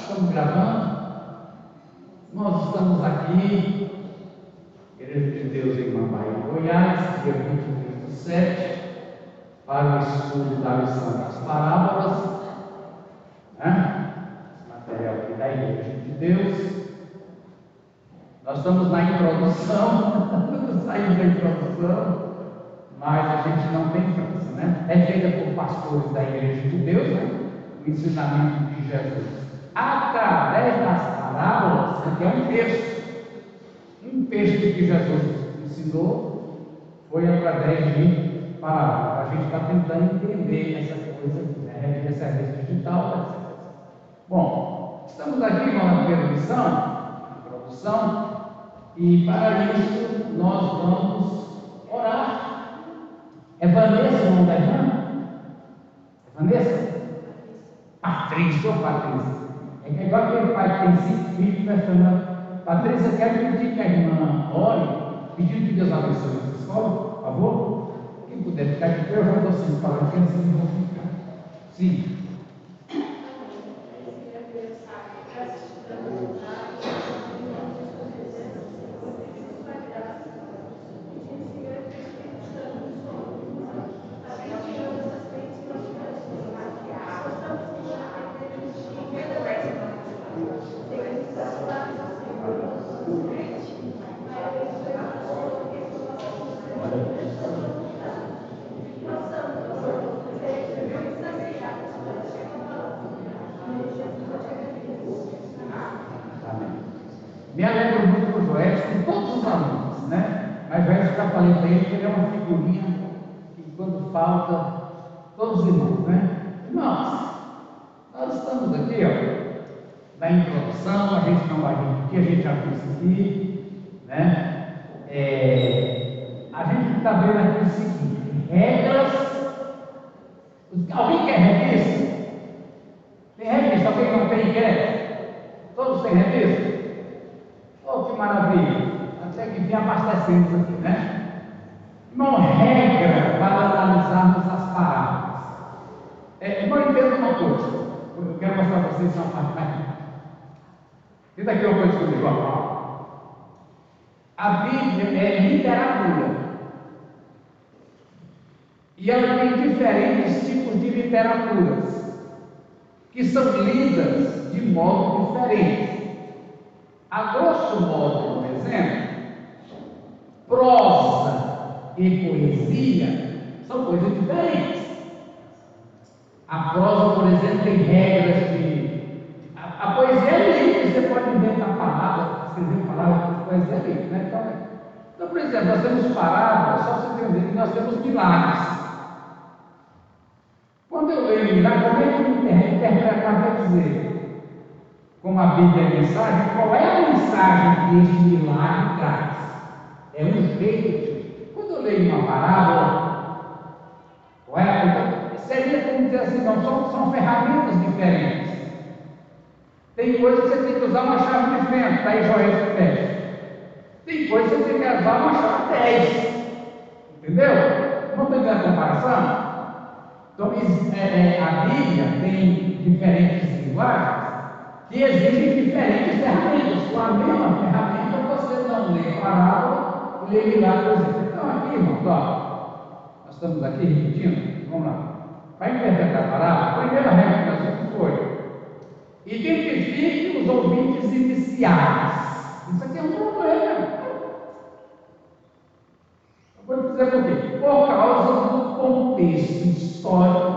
Estamos gravando. Nós estamos aqui, Igreja de Deus em Mambaí, Goiás, dia 23/7, para o estudo da lição das parábolas, né? Esse material aqui da Igreja de Deus. Nós estamos na introdução, saímos da introdução, mas a gente não tem pressa, né? É feita por pastores da Igreja de Deus, né? O ensinamento de Jesus através das parábolas, que é um texto que Jesus ensinou, foi através de parábolas. A gente está tentando entender essa coisa, né? Essa rede digital. Bom, estamos aqui na primeira lição, introdução, e para isso nós vamos orar. É Vanessa o nome da irmã? É Vanessa? Patrícia, ou Patrícia. É igual aquele pai que tem 5 filhos, pensando, Patrícia, quero pedir que a irmã ore, pedindo que Deus abençoe essa escola, por favor. Quem puder ficar de pé, eu já dou 5 palavras, que assim vão ficar. Sim. Me alegro muito com o Joel, com todos os alunos, né? Mas o Joel, já falei para ele que ele é uma figurinha que quando falta, todos os irmãos, né? Irmãos, nós estamos aqui, ó, na introdução, a gente não vai repetir, a gente já viu isso aqui, né? A gente está vendo aqui o seguinte: regras. Alguém quer revista? Tem revista? Alguém não tem quer? Todos têm revista? Oh, que maravilha! Até que vem abastecendo aqui, né? Uma regra para analisarmos as parábolas. Não entendo uma coisa. Eu quero mostrar para vocês uma parte aqui. Tenta aqui uma coisa comigo, ó. A Bíblia é literatura. E ela tem diferentes tipos de literaturas, que são lidas de modo diferente. A grosso modo, por exemplo, prosa e poesia são coisas diferentes. A prosa, por exemplo, tem regras de... A poesia é livre, você pode inventar palavras, escrever palavras, poesia é livre, né? Então, por exemplo, nós temos parábolas, só você entender que nós temos milagres. Quando eu leio milagre, como é que eu interpretar para dizer, como a Bíblia é mensagem, qual é a mensagem que este milagre traz? É um jeito. Quando eu leio uma parábola, qual é? Então, seria como dizer assim, não, são ferramentas diferentes. Tem coisas que você tem que usar uma chave de fenda, daí Joel 10. Tem coisas que você tem que usar uma chave 10. Entendeu? Não estou entendendo a comparação? Então, a Bíblia tem diferentes linguagens que exigem diferentes ferramentas. Com a mesma ferramenta, você não lê parábola e lê milagre. Então, aqui, irmãos, nós estamos aqui repetindo, vamos lá. Para interpretar a parábola, a primeira regra que nós vimos foi: identifique os ouvintes iniciais. Isso aqui é um problema. Eu vou dizer por quê? Por causa do contexto histórico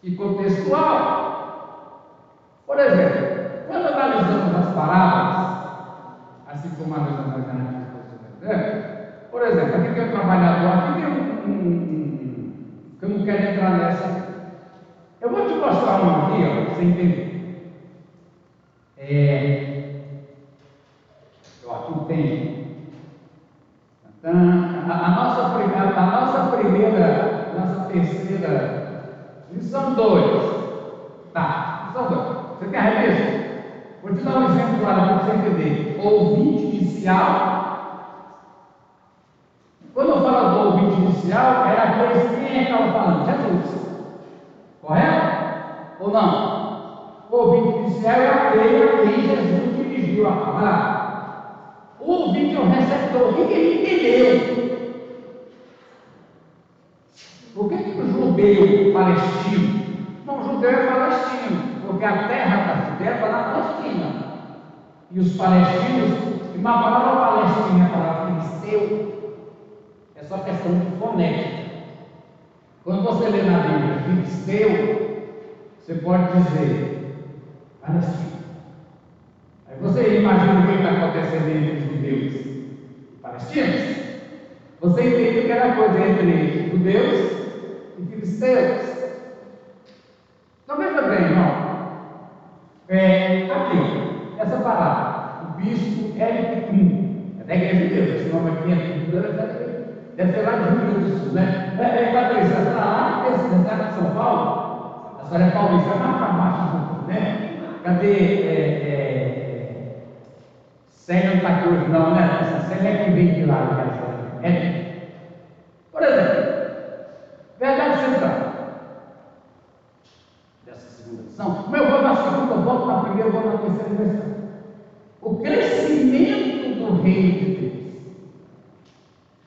e contextual. Por exemplo, quando analisamos as parábolas, assim como analisamos as narrativas, por exemplo, aqui tem um trabalhador, aqui tem que eu não quero entrar nessa. Eu vou te mostrar um aqui, ó, para você entender. Aqui tem. Nossa terceira lição 2. Tá, lição 2. Você tem a revista? Vou te dar um exemplo claro para você entender. Ouvinte inicial. Quando eu falo do ouvinte inicial, era aquele quem é que estava falando? Jesus. Correto? Ou não? O ouvinte fiel é aquele a quem Jesus dirigiu a palavra. O ouvinte é o receptor. O que ele entendeu? Por que o judeu palestino? Não, o judeu é palestino, porque a terra da Judéia está na Palestina. E os palestinos, e uma palavra palestina, a palavra filisteu, é só questão de fonética. Quando você lê na Bíblia filisteu, você pode dizer palestino. Aí você imagina o que está acontecendo entre os judeus e palestinos. Você entende que era coisa entre judeus e filisteus. Então veja bem, irmão. Aqui, essa palavra, o bispo Eric Kuhn, é da igreja de Deus, esse nome aqui deve ser lá de Rio Grande do Sul, né? Patrícia, você está lá de São Paulo? A senhora é paulista, é mais para baixo, né? Cadê? Célia não está aqui hoje, não, né? Essa Célia é que vem de lá, por exemplo, verdade central dessa segunda lição. Como eu vou na segunda, eu volto na primeira, eu vou na terceira lição. O crescimento do reino de Deus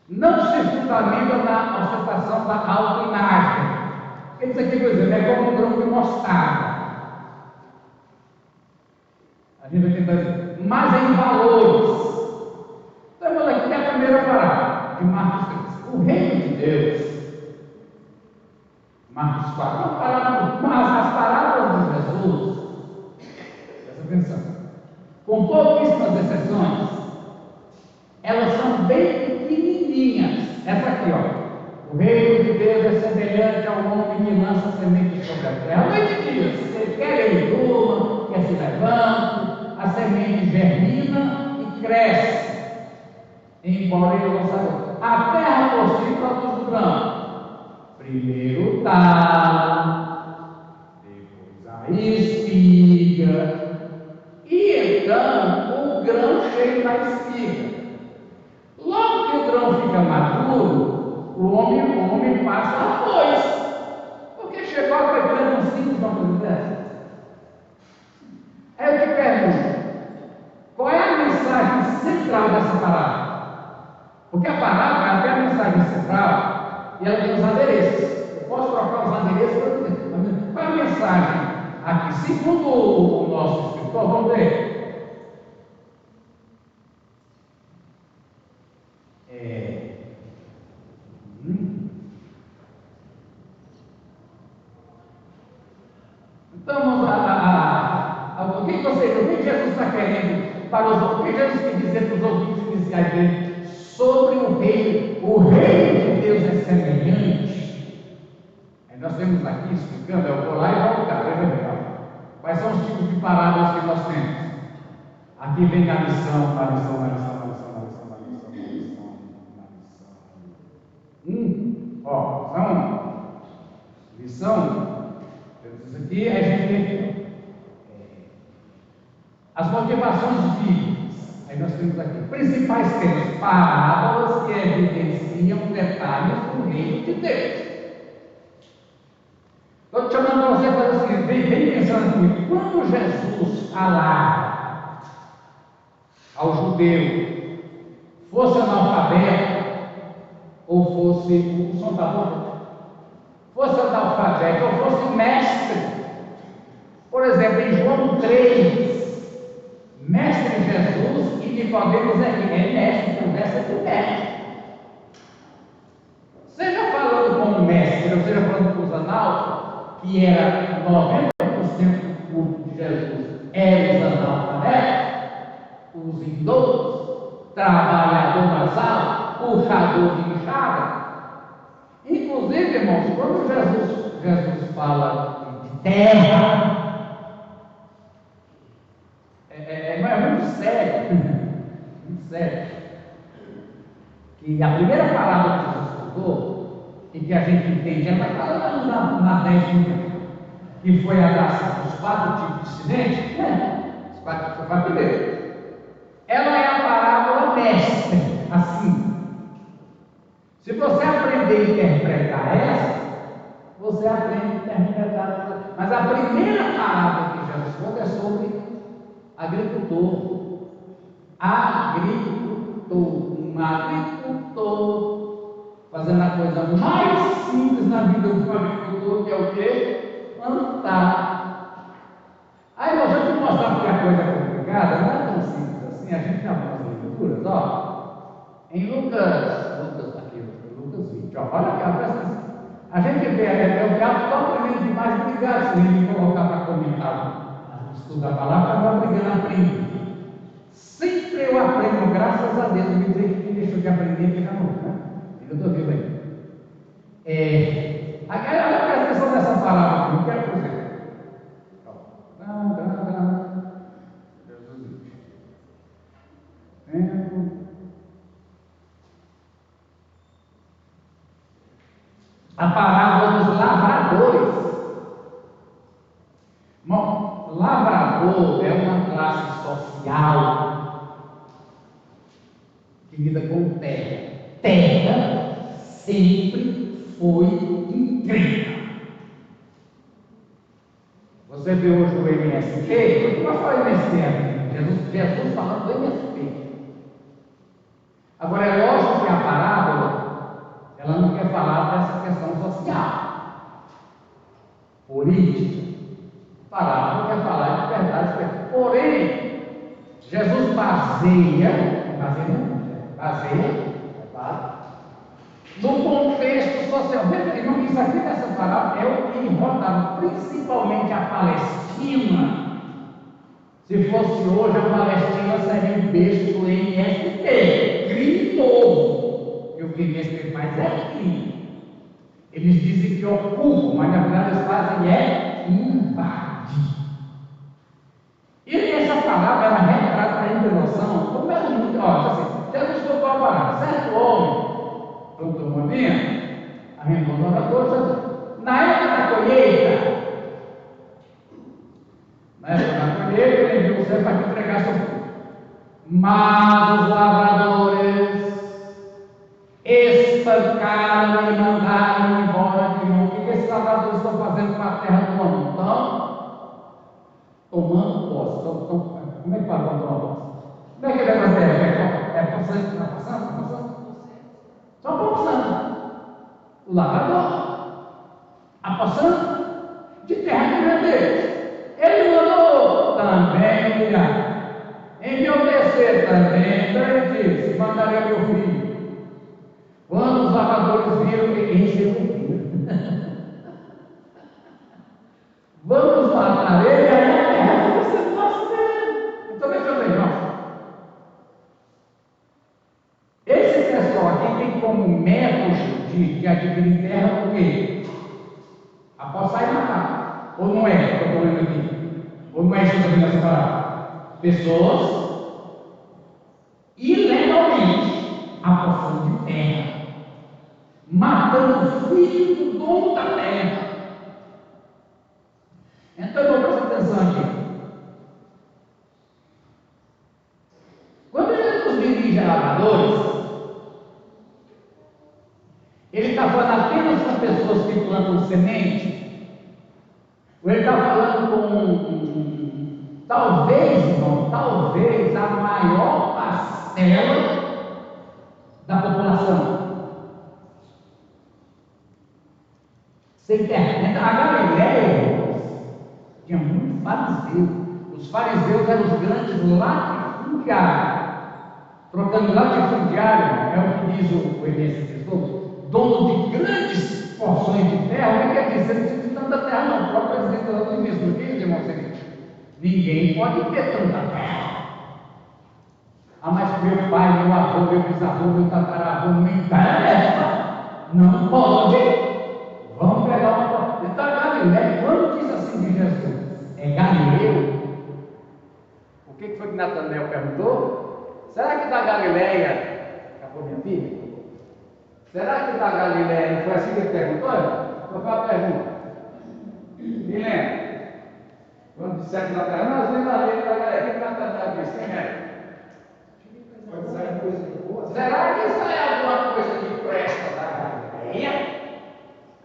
não se fundamenta na ostentação da autoimagem. Isso aqui, por exemplo, é como um grão de mostarda. A gente vai tentar dizer, mas em valores. Então, aqui é a primeira parada de Marcos 3. O reino de Deus, Marcos 4, mas as parábolas de Jesus, presta atenção, com pouquíssimas exceções, elas são bem pequenininhas. Essa aqui, ó. O reino de Deus é semelhante ao homem que lança sementes sobre a terra. Noite e dia, você quer ele durma, quer se levanta, a semente germina e cresce, embora ele não saiba. A terra por si produz o grão. Primeiro talo, depois a espiga, e então o grão chega na espiga. Logo que o grão fica maduro, o homem passa a foice, porque chegou a pegar um simples uma coisa dessa. Aí eu te pergunto, qual é a mensagem central dessa palavra? Porque a palavra tem a mensagem central e ela tem os adereços. Eu posso trocar os adereços para dizer. Qual é a mensagem aqui? Segundo o nosso escritor, vamos ver. Então vamos o que Jesus está querendo para os outros? O que Jesus quer dizer para os ouvintes iniciais dele sobre o reino? O reino de Deus é semelhante. Aí nós temos aqui explicando, eu vou lá e voltar, veja bem. Quais são os tipos de parábolas que nós temos? Aqui vem a lição. Lição. Isso aqui a gente tem as motivações bíblicas. Aí nós temos aqui principais temas, parábolas que evidenciam detalhes do reino de Deus. Estou te chamando para você fazer o seguinte, vem pensando comigo. Quando Jesus falava ao judeu, fosse analfabeto, ou fosse o som da boca, fosse analfabeto, ou fosse mestre, por exemplo, em João 3, mestre Jesus e Nicodemos é mestre, conversa com mestre. Seja falando com o mestre, ou seja falando com os analfabetos, que era 90% do público de Jesus, eram os analfabetos, os indoutos, trabalhador na sala, puxador de enxada. Inclusive, irmãos, quando Jesus fala de terra, é muito sério, muito sério, que a primeira palavra que Jesus usou, e que a gente entende, ela está lá na 10 que foi a dos 4 tipos de acidente, os 4 tipos foi a primeira. Ela é a parábola mestre, assim. Se você aprender a interpretar essa, você aprende a interpretar essa. Mas a primeira parábola que Jesus um agricultor, fazendo a coisa mais simples na vida do agricultor, que é o quê? Plantar. Aí nós vamos mostrar porque a coisa é complicada, não é tão simples assim. A gente tem algumas leituras, ó. Em Lucas 20, ó, olha aqui, presta atenção. A gente vê, o diabo está aprendendo demais, obrigado, se ele me colocar para comentar, estudar a palavra, eu vou aprendendo a aprender. Sempre eu aprendo, graças a Deus, me dizer que quem deixou de aprender fica novo, né? Eu estou vivo aí. Agora presta atenção nessa palavra aqui, não quero dizer. A parábola dos lavradores. Bom, lavrador é uma classe social que lida com terra. Terra sempre foi incrível. Você vê hoje o MST, mas qual é o MST? Jesus falando do MST. Agora é lógico que a parábola, ela não quer falar dessa questão social, política. A parábola quer falar de verdade. Porém, Jesus baseia no contexto social. Veja, irmão, isso aqui nessa parábola é o que rodava principalmente a Palestina. Se fosse hoje, a Palestina seria o berço do MST, crime novo. E o que o MST faz é crime. Eles dizem que ocupam, mas na verdade eles fazem é invadir. E essa palavra, ela retrata para a gente ter noção, como era muito, ó, assim, Jesus colocou a palavra, certo homem, plantou uma vinha, arrendou uma coisa, na época da colheita, ele enviou o céu para que entregasse o fruto. Mas os lavradores espancaram e mandaram embora de novo. O que esses lavradores estão fazendo com a terra do homem? Estão tomando posse. Como é que fala tomar posse? Como é que ele é na terra? É passando? Está passando? Só passando. O lavrador. A passando de terra que não é deles. Ele mandou também humilhar. Envelhecer também. Então ele disse: mandarei meu filho. Quando os lavradores viram que receberam, vamos matar ele, aí a terra vai ser nossa dele. Então veja bem, irmão. Esse pessoal aqui tem como método de adquirir terra o quê? Após sair matar. Ou não é? Estou falando aqui. Ou não é isso que eu estou nessa palavra? Pessoas ilegalmente apossando de terra, matando os filhos do dono da terra. Então, eu vou prestar atenção aqui. Quando Jesus dirige a lavradores, ele está falando apenas com pessoas que plantam semente, ou ele está falando com, talvez, irmão, talvez a maior parcela da população. Você entende? A Galileia tinha muito fariseu. Os fariseus eram os grandes latifundiários. Trocando latifundiário, é o que diz o MST, dono de grandes porções de terra. O que quer dizer? Não precisa de tanta terra, não. O próprio presidente da ONU mesmo diz, irmão, ninguém pode ter tanta terra. Ah, mas meu pai, meu avô, meu bisavô, meu tataravô, não interessa. Não pode. Vamos pegar uma. Então, Galileia, quando diz assim de Jesus, é Galileu. O que foi que Natanael perguntou? Será que da Galileia, acabou minha filha? Será que da Galileia, foi assim que ele perguntou? Qual foi a pergunta? Me lembra? Quando disseram que Natanael, nós vimos a lei da Galileia, o que Natanael disse? Quem é? Pode sair coisa de boa? Será que sai alguma coisa que presta da Galileia?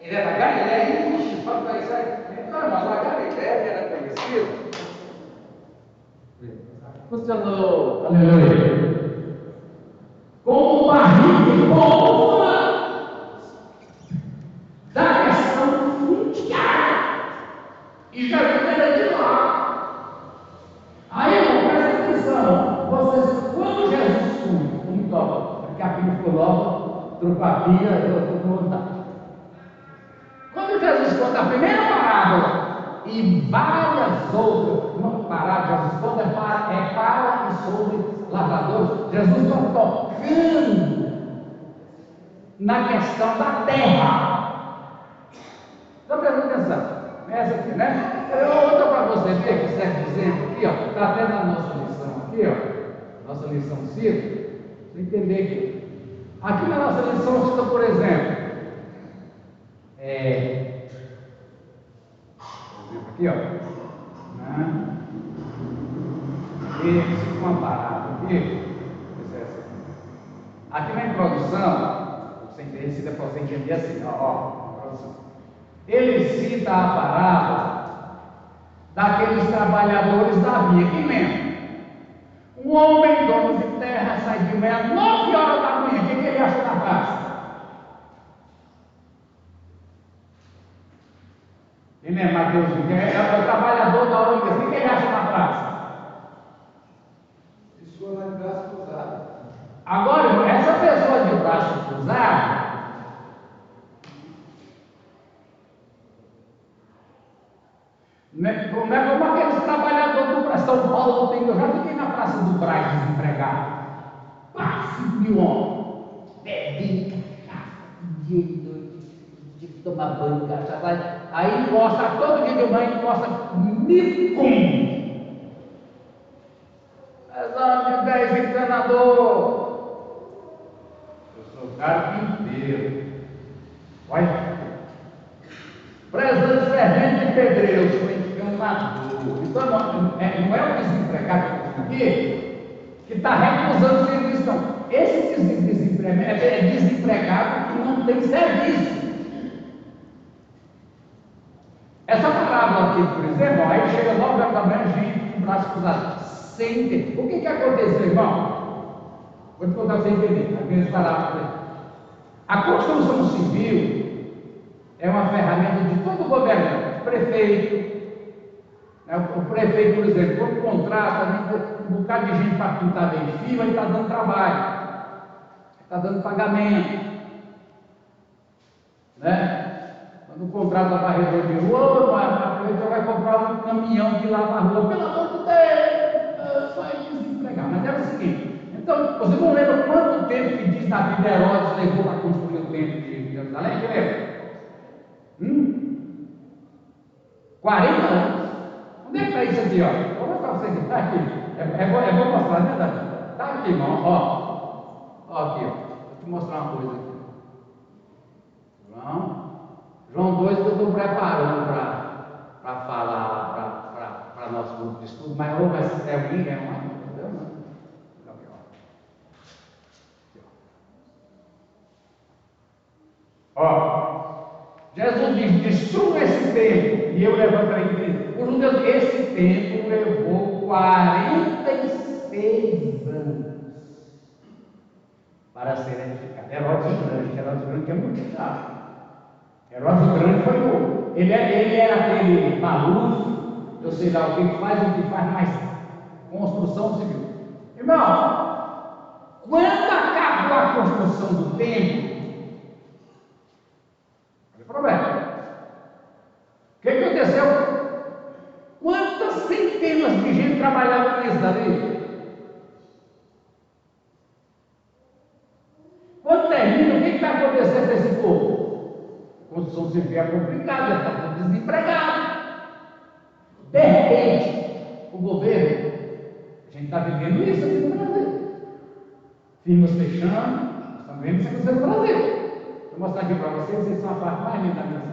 Ele é da Galileia, ixi, pode sair. Então, mas a Galileia era conhecida. Funcionou. Aleluia. Como barriga e bomba da questão fundiária. E já era de lá. Aí, irmão, presta atenção. Vocês, quando Jesus foi, muito óbvio, porque a Bíblia ficou nova, trocou a Bíblia, eu estou com vontade. Quando Jesus conta a primeira parábola e várias outras, uma parábola, Jesus conta para e sobre lavradores, Jesus está tocando na questão da terra. Então presta atenção. Essa aqui, né? Eu vou para você ver que serve de exemplo aqui, ó. Está até na nossa lição aqui, ó. Nossa lição cita. Você entender aqui. Aqui na nossa lição cita, por exemplo. Aqui, ó. E cita uma parada aqui. Aqui na introdução, você cita para você entender assim, ó, introdução. Ele cita a parábola daqueles trabalhadores da via. Que mesmo? Um homem dono de terra sai de manhã, 9 horas da manhã. O que ele acha na praça? Ele é Mateus, é o trabalhador da hora. O que ele acha na praça? Pessoa lá de braço cruzado. Agora, irmão, essa pessoa de braço cruzado, não é como aqueles trabalhadores do São Paulo tem. Eu já fiquei na Praça do Brás desempregado. 5.000 homens, bebendo cachaça, de tomar banho de cachaça. Aí mostra todo dia de manhã, mostra micum. Exame de 10 encanador. Eu sou carpinteiro. Olha. Prezando servente de pedreiro, eu sou encanador. Então não é o desempregado aqui que está recusando serviço, não. Esse desempregado é desempregado que não tem serviço. Essa parábola aqui, por exemplo, aí chega 9 horas da manhã, gente com o braço cruzado, sem entender. O que aconteceu, irmão? Vou te contar para você entender. Aqueles parábolas. A construção civil é uma ferramenta de todo o governante, prefeito. O prefeito, por exemplo, quando contrata, um bocado de gente para pintar bem fio, ele está dando trabalho, está dando pagamento, né? Quando contrata varredor de rua, a prefeitura vai comprar um caminhão de lavar a rua, pelo amor de Deus, vai desempregar. Mas era o seguinte, então, você não lembra quanto tempo que diz na Bíblia Herodes levou para construir o templo de Jerusalém? Você lembra? 40 anos. Onde é que está isso aqui, ó? Vou mostrar para você aqui, está aqui. É bom mostrar, né, Dani? Está aqui, irmão, ó aqui, ó. Vou te mostrar uma coisa aqui. João 2 que eu estou preparando para falar para nosso grupo de estudo, mas vai ser o link, entendeu? Jesus diz: destrua esse templo, e eu levantarei. Por Deus, esse templo levou 46 anos para ser edificado. Herodes Grande que é muito chato. Herodes Grande foi o. Ele era aquele maluco, eu sei lá o que faz, mas construção civil. Irmão, quando acabou a construção do templo, problema. O que aconteceu? Quantas centenas de gente trabalhavam nisso dali? Quando termina, o que vai acontecer com esse povo? A construção civil é complicada, já está tudo desempregado. De repente, o governo, a gente está vivendo isso aqui no Brasil. Firmas fechando, nós estamos vendo isso acontecer no Brasil. Vou mostrar aqui para vocês são a parte mais linda da minha vida.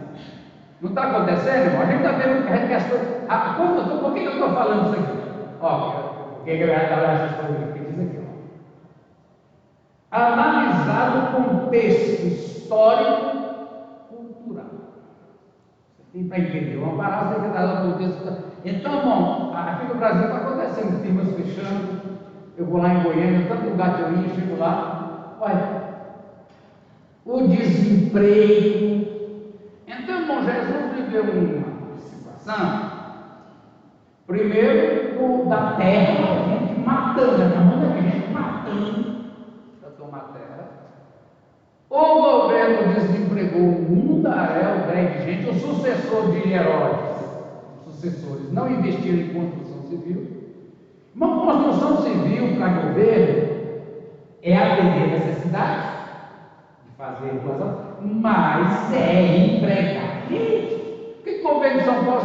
Não está acontecendo, irmão? A gente está vendo que a questão. Por que eu estou falando isso aqui? Porque a galera diz aqui, analisar o contexto histórico cultural. Você tem para entender uma parada, você tem que dar um contexto. Então, irmão, aqui no Brasil está acontecendo. essas firmas fechando, eu vou lá em Goiânia, tanto lugar que eu ia, chego lá, olha, o desemprego. Então, irmão, Jesus viveu uma situação, primeiro, da terra, a gente matando, a gente matando para tomar terra. O governo desempregou um mundaréu de gente, o sucessor de Herodes, os sucessores não investiram em construção civil. Uma construção civil para governo é atender necessidades de fazer coisa, mas é empregar gente. Por que o governo de São Paulo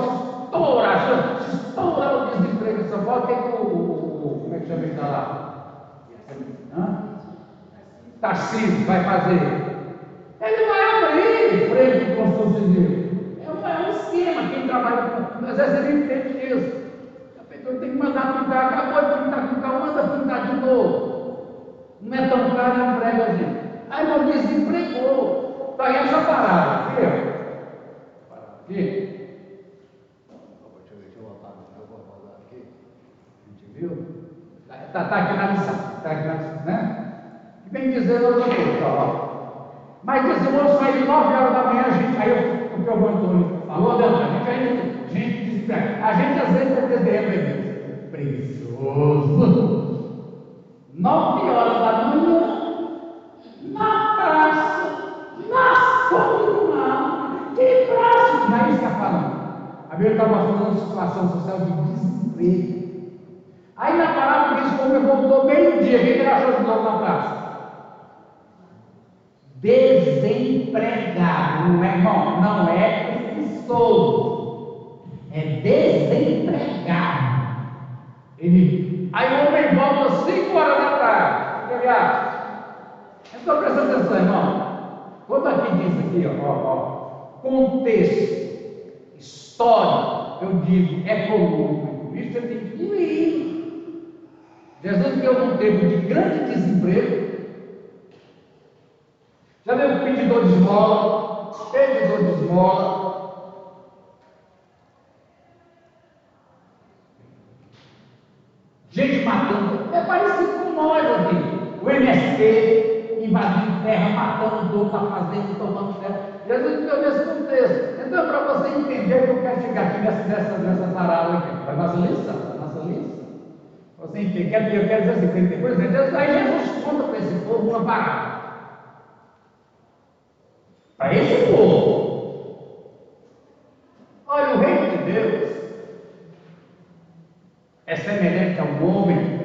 estoura o desemprego em São Paulo? Tem como é que chama ele lá? Tarcísio vai fazer. Ele vai abrir frente de construção civil. É um esquema. Quem trabalha com. Às vezes ele entende isso. A pessoa tem que mandar pintar, acabou de pintar com o carro, manda pintar de novo. Não é tão caro e emprega a gente. Aí não desempregou. Está aí essa parada aqui, ó. Parada aqui. Deixa eu voltar aqui. A gente viu? Está aqui na lição. Está aqui na lição, né? Vem dizendo outra coisa, ó. Mas esse moço sai de 9 horas da manhã, a gente, aí o que o Antônio falou, a gente desempregado. A gente às vezes é TDM preguiçoso. 9 horas da manhã, na praça, nas comunidades, que praça? Não é isso que está falando. A Bíblia está mostrando uma situação social de desemprego. Aí na palavra diz como voltou meio-dia, quem ele achou de novo na praça? Desempregado, não é, irmão? Não é preguiçoso, é desempregado. Aí o homem volta às 5 horas da tarde. O que ele acha? Então presta atenção, irmão. Quando aqui diz aqui, ó, contexto, história, eu digo econômico, isso você tem que ir. Jesus deu um tempo de grande desemprego. Já viu pedidor de esmola? Pedidor de esmola. Gente matando. É parecido com nós aqui. O MST invadindo terra, matando o povo da fazenda, tomando terra. Jesus deu nesse contexto. Então, para você entender que eu quero chegar aqui nessa parada aqui, para a nossa lição, você entender, eu quero dizer assim, por exemplo, aí Jesus conta para esse povo uma parada. Para esse povo, olha, o reino de Deus é semelhante a um homem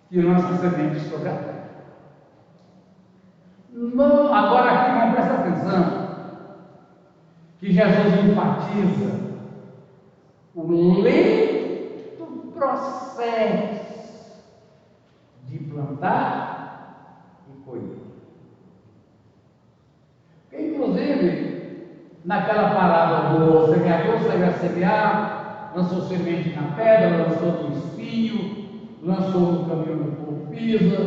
que lança sementes sobre a terra. Agora aqui, vamos prestar atenção, que Jesus enfatiza o lento processo de plantar e colher. Inclusive, naquela parábola do semeador saiu a semear, lançou semente na pedra, lançou no espinho, lançou no caminho do povo pisa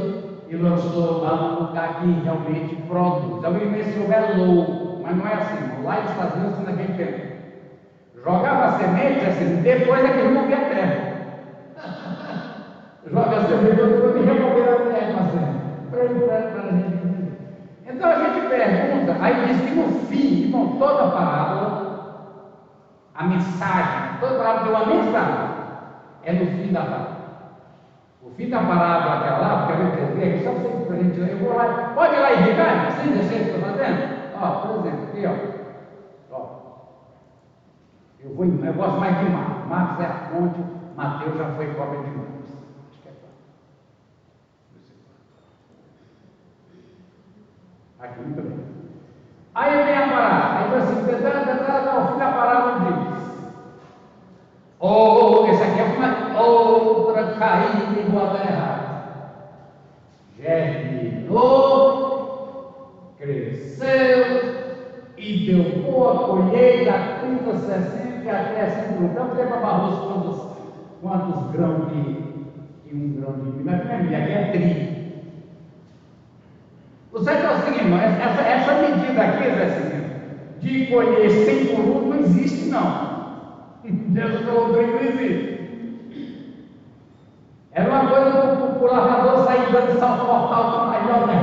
e lançou lá no lugar que realmente produz. Alguém mencionou é louco, mas não é assim. Lá eles faziam assim naquele tempo. Jogava a semente assim, depois é que removia a terra. Joga a semente, depois que removia a terra assim, para a gente. Então a gente pergunta, aí diz que no fim, irmão, toda parábola, a mensagem, toda parábola tem uma mensagem, é no fim da parábola. O fim da parábola, aquela lá, porque eu vou ver, só para a gente ler, eu vou lá, pode ir lá e ligar, sem deixar que estou fazendo? Ó, por exemplo, aqui, ó. Eu gosto mais de Marcos. Marcos é a fonte, Mateus já foi cópia de Marcos. Acho que é aqui, muito bem. Aí vem a parábola, aí vai assim, ao fim da parábola diz: esse aqui é uma outra caída igual a errada. Germinou, cresceu e deu boa colheita, 30, 60 e até 100 grãos. Então, tem para arroz quantos grãos de um grão de milho? Mas aqui é trigo. O certo é o seguinte, irmão, essa medida aqui, Zé Cimento, de colher 100 por 1 não existe, não. Jesus falou: o trigo não existe. Era uma coisa para o lavrador sair dando salto mortal com maior, né?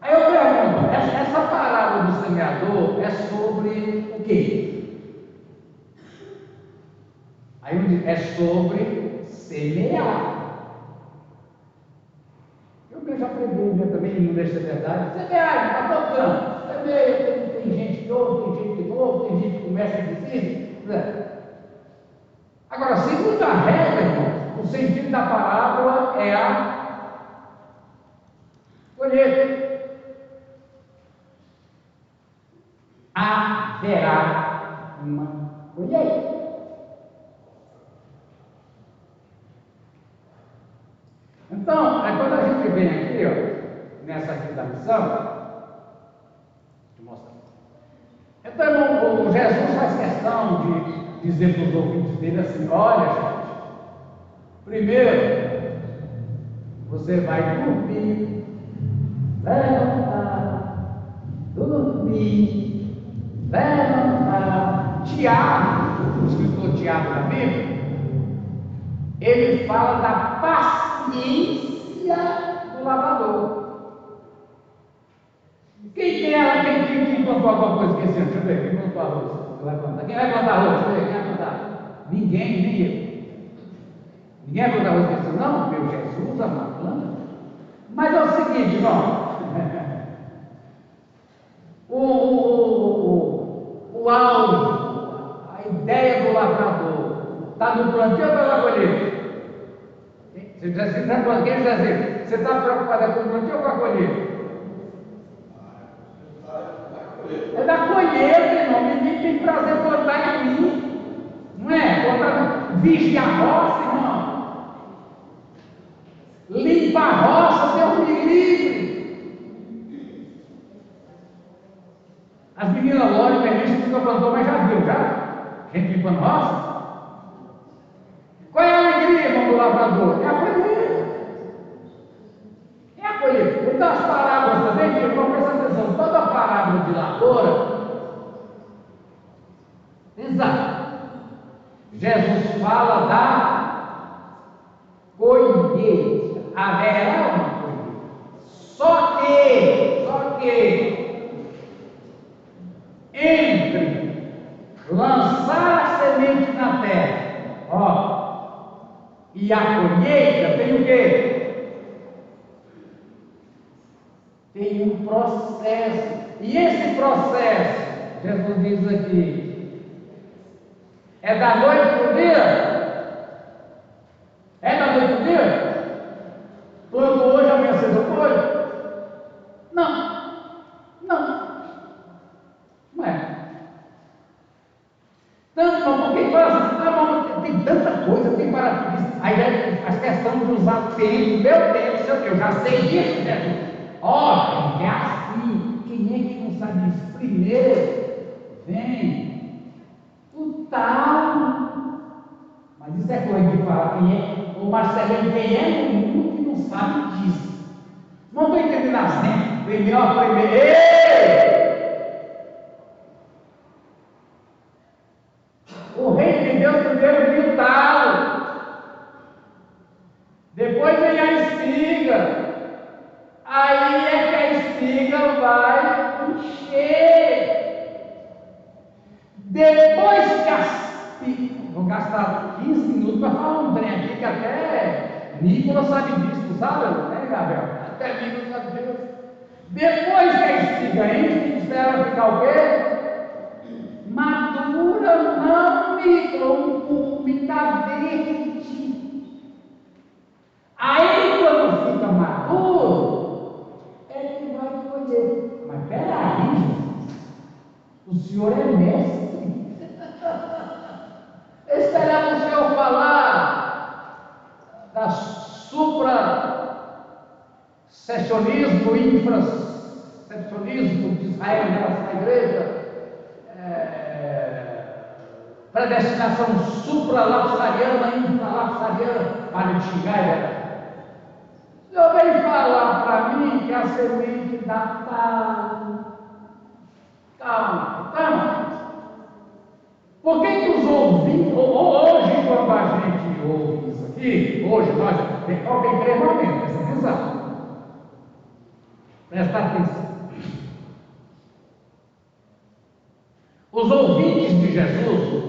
Aí eu pergunto: essa parábola do semeador é sobre o quê? Aí eu digo: é sobre semear. Eu já preguei também, não deixa de ser verdade. Semear, está tocando. Semeia, tem gente que ouve, tem gente que não ouve, tem gente que começa a dizer. Agora, segundo a regra, irmãos, o sentido da parábola é a colheita. Haverá uma colheita. Então, quando a gente vem aqui, ó, nessa aqui da missão, deixa eu mostrar. Então, irmão, o Jesus faz questão de dizer para os ouvintes dele assim: olha, gente, primeiro, você vai dormir, levantar, dormir, levantar. Tiago, o escritor Tiago da Bíblia, ele fala da paciência do lavrador. Quem contou alguma coisa esquecendo? Deixa eu ver, quem contou a louça? Quem vai contar a louça? Quem vai contar? Ninguém, nem eu. Ninguém vai contar a louça esquecendo? Não, meu Jesus, amado, planta. Mas é o seguinte, irmão. O alvo, a ideia do lavrador, está no plantio ou está na colheita? Quem diz assim, você está preocupado com o plantio ou com a colheita? É da colheita, irmão. Ninguém tem prazer em plantar em mim. Não é? Vigia a roça, irmão. Limpa a roça, Deus me livre. As meninas Lore Pernice nunca plantou, mas já viu, já? Gente limpando roça? Qual é a alegria, irmão, do lavrador? É a colheita. É a colheita. Então as parábolas também, irmão, presta atenção, toda parábola de lavoura, exato. Jesus fala da colheita. Haverá uma colheita. Só que entre lançar a semente na terra, e a colheita tem o quê? Tem um processo. E esse processo, Jesus diz aqui, é da noite para o dia? É da noite para o dia? Planto hoje, amanhã cedo depois? Não. Não é. Tanto, porque fala assim, tem tanta coisa, tem para. Aí as questões de usar tempo, meu tempo, sei o que, eu já sei isso, né? Olha, é assim. Quem é que não sabe isso? Primeiro, vem o tal. Mas isso é coisa de falar quem é. O Marcelino, quem é no mundo que não sabe disso? Não estou entendendo assim. Primeiro. Ei! O reino de Deus primeiro viu o talo. Depois vem a espiga. Aí é que a espiga vai encher. Depois que a espiga. Vou gastar 15 minutos para falar um trem aqui que até Nicolas sabe disso, sabe? Né, Gabriel? Até Nicolas sabe disso. Depois que a espiga enche, espera ficar o quê? Madura não, Nicolas, está verde. Aí quando fica maduro, é que vai colher. Mas peraí, Jesus, o senhor é mestre. Esperamos o senhor falar da suprasessionismo, infrasessionismo de Israel em relação à igreja, predestinação supralapsariana, infralapsariana, para de xingar, o senhor vem falar para mim que a semente dá calma. ouve isso aqui, hoje nós, quem crê não mesmo, presta atenção. Presta atenção. Os ouvintes de Jesus,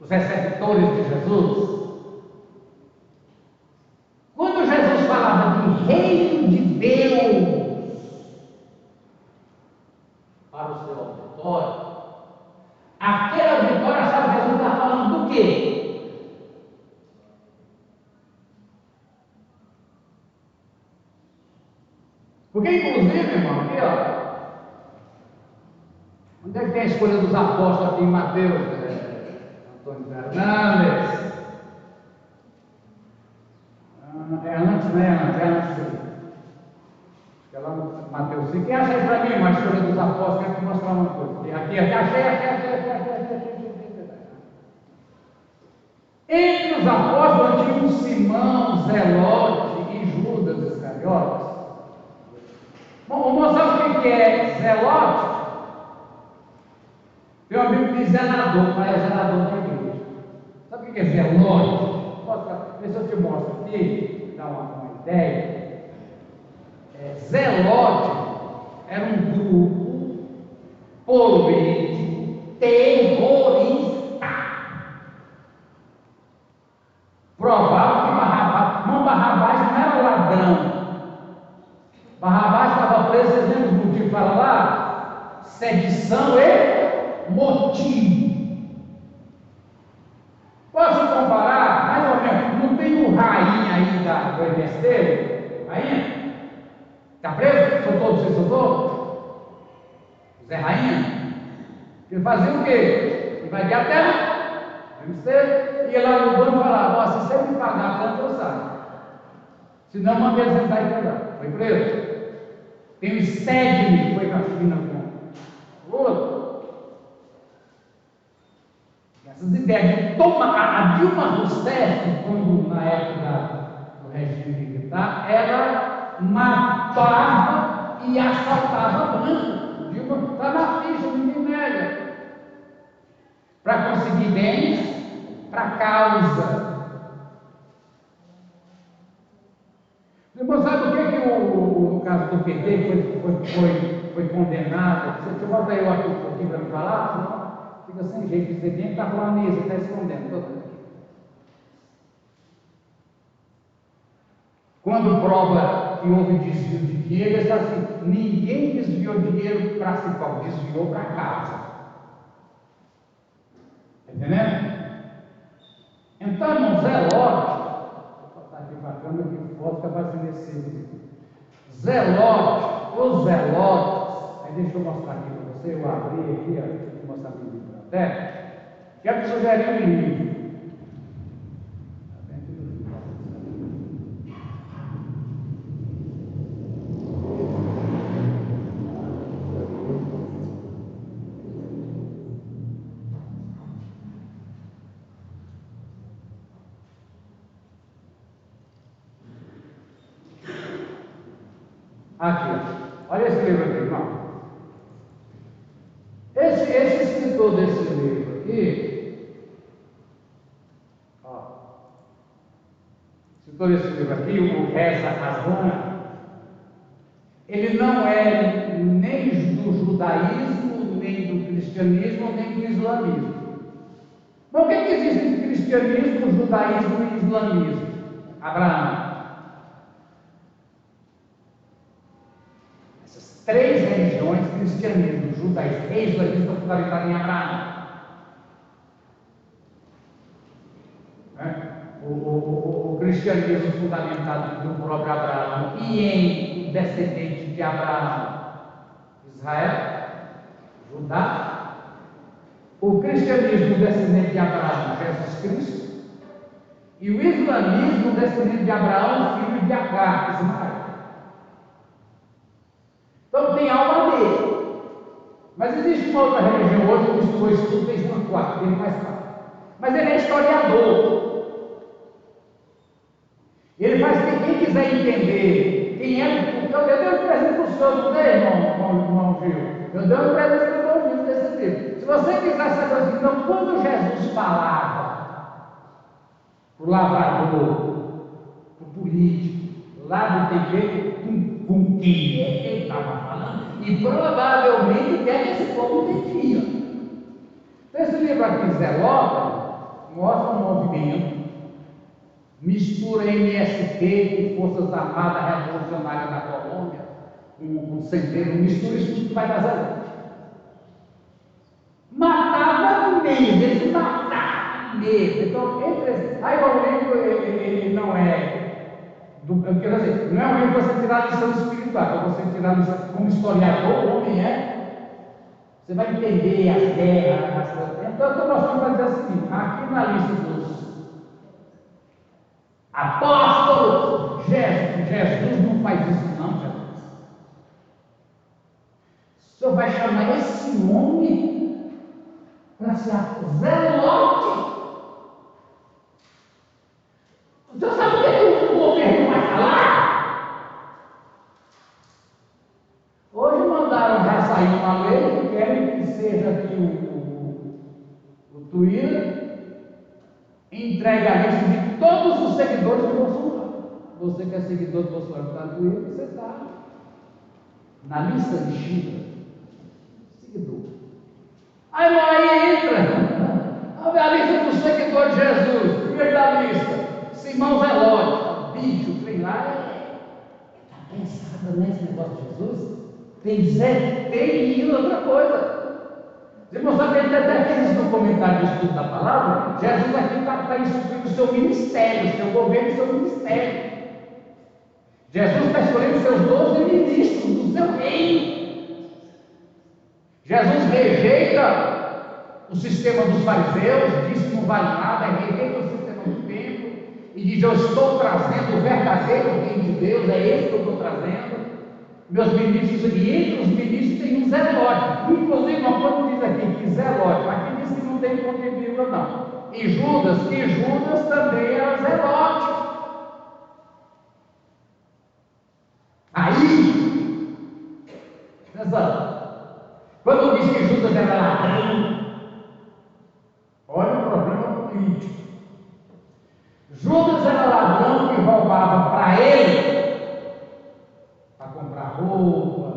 os receptores de Jesus, quando Jesus falava de reino de Deus para o seu auditório, aquele auditório achava que Jesus estava falando do quê? Porque, inclusive, irmão, aqui, ó, onde é que tem a escolha dos apóstolos aqui em Mateus? Antônio Fernandes. É antes, né? É antes. Acho que é lá no Mateus 5. Quem acha aí para mim uma escolha dos apóstolos? Quero te mostrar uma coisa. Aqui, achei. Entre os apóstolos tinha um Simão, Zelote e Judas Iscariotes. Bom, vamos mostrar o que é Zelote. Tem um amigo que diz zelador, mas é zelador da igreja. Sabe o que é zelote? Vê se eu te mostro aqui, dá uma ideia. Zelote era um grupo político terrorista. Provável que Barrabás não era ladrão. Barrabás estava preso, vocês lembram do motivo que fala lá? Sedição e motim. Posso comparar? Mais ou menos, não tem o rainha aí do MST? Rainha? Está preso? Soltou? Você soltou? Zé Rainha? Ele fazia o quê? Invadia a terra? MST? Ia lá no banco e falava: se você me pagar tanto, eu saio. Senão, manda ele sentar e pegar. Foi preso. Tem o Stedney, que foi para a China com o outro. Essas ideias de toma, a Dilma Rousseff, quando na época do regime militar, ela matava e assaltava branco. Dilma está na ficha, ninguém nega. Para conseguir bens, para causa. Irmão, sabe o que no caso do PT foi condenado? Você volta aí o aqui para me falar, senão fica sem jeito de dizer quem está falando isso, está escondendo. Quando prova que houve desvio de dinheiro, ele está assim: ninguém desviou dinheiro para si próprio, desviou para casa. Está entendendo? Então, irmão, Zelote, vou passar aqui para a câmera que foto fica fazendo esse Zelote, os Zelotes, aí deixa eu mostrar aqui para você, eu abri aqui, ó, deixa eu mostrar aqui na tela. Quero sugerir um livro. Aqui, olha esse livro aqui, irmão. Esse escritor desse livro aqui, ó, escritor desse livro aqui, o Reza Aslan, ele não é nem do judaísmo, nem do cristianismo, nem do islamismo. Mas o que existe entre cristianismo, judaísmo e islamismo? Abraão. Três religiões, cristianismo, judaísmo e islamismo, fundamentadas em Abraão. O cristianismo fundamentado no próprio Abraão e em o descendente de Abraão, Israel, Judá. O cristianismo descendente de Abraão, Jesus Cristo. E o islamismo descendente de Abraão, filho de Agar, Ismael. Então tem alma dele. Mas existe uma outra religião hoje que misturou isso tudo, fez uma quarta, ele faz parte. Mas ele é historiador. Ele faz quem quiser entender quem é. Eu dei um presente para o senhor, não dei, irmão Gil? Eu dei um presente para o irmão Gil desse livro. Se você quiser saber assim, então, quando Jesus falava para o lavrador, para o político, lá do tempero, com quem é que ele estava falando, e provavelmente o que é que esse povo entendia. Então, esse livro aqui, Zelota, mostra um movimento, mistura MST com Forças Armadas Revolucionárias da Colômbia, com centenas, mistura isso tudo que vai dar Zelota. Matava mesmo, eles matavam mesmo. Então, aí o livro ele não é. Quer dizer, não é um livro para você tirar a lição espiritual, para você tirar a lição como historiador, o homem é. Você vai entender as guerras, Então, eu estou mostrando para dizer assim: aqui na lista dos apóstolos, Jesus não faz isso, não, Jesus. O senhor vai chamar esse homem para ser zelote? Você sabe o que o governo vai falar? Hoje mandaram já sair uma lei que querem que seja aqui o Twitter entregue a lista de todos os seguidores de Bolsonaro. Você que é seguidor de Bolsonaro está no Twitter, você está na lista de China. Seguidor. Aí entra a lista dos seguidores de Jesus, primeiro da lista. Simão Zelote, bicho, tem lá, está pensado nesse negócio de Jesus? Tem Zé, tem e outra coisa. Você não sabe, até aqueles no comentário do estudo da palavra, Jesus aqui está instituindo o seu ministério, o seu governo e o seu ministério. Jesus está escolhendo os seus 12 ministros do seu reino. Jesus rejeita o sistema dos fariseus, diz que não vale nada, rejeita o sistema do templo e diz: eu estou trazendo o verdadeiro reino de Deus, é esse que eu estou trazendo. Meus ministros, e entre os ministros tem um Zelote. Inclusive, uma coisa diz aqui que Zelote, aqui diz que não tem ponto de vírgula, não. E Judas também era Zelote. Aí, quando diz que Judas era ladrão, olha o problema político. Judas era ladrão que roubava para ele, para comprar roupa,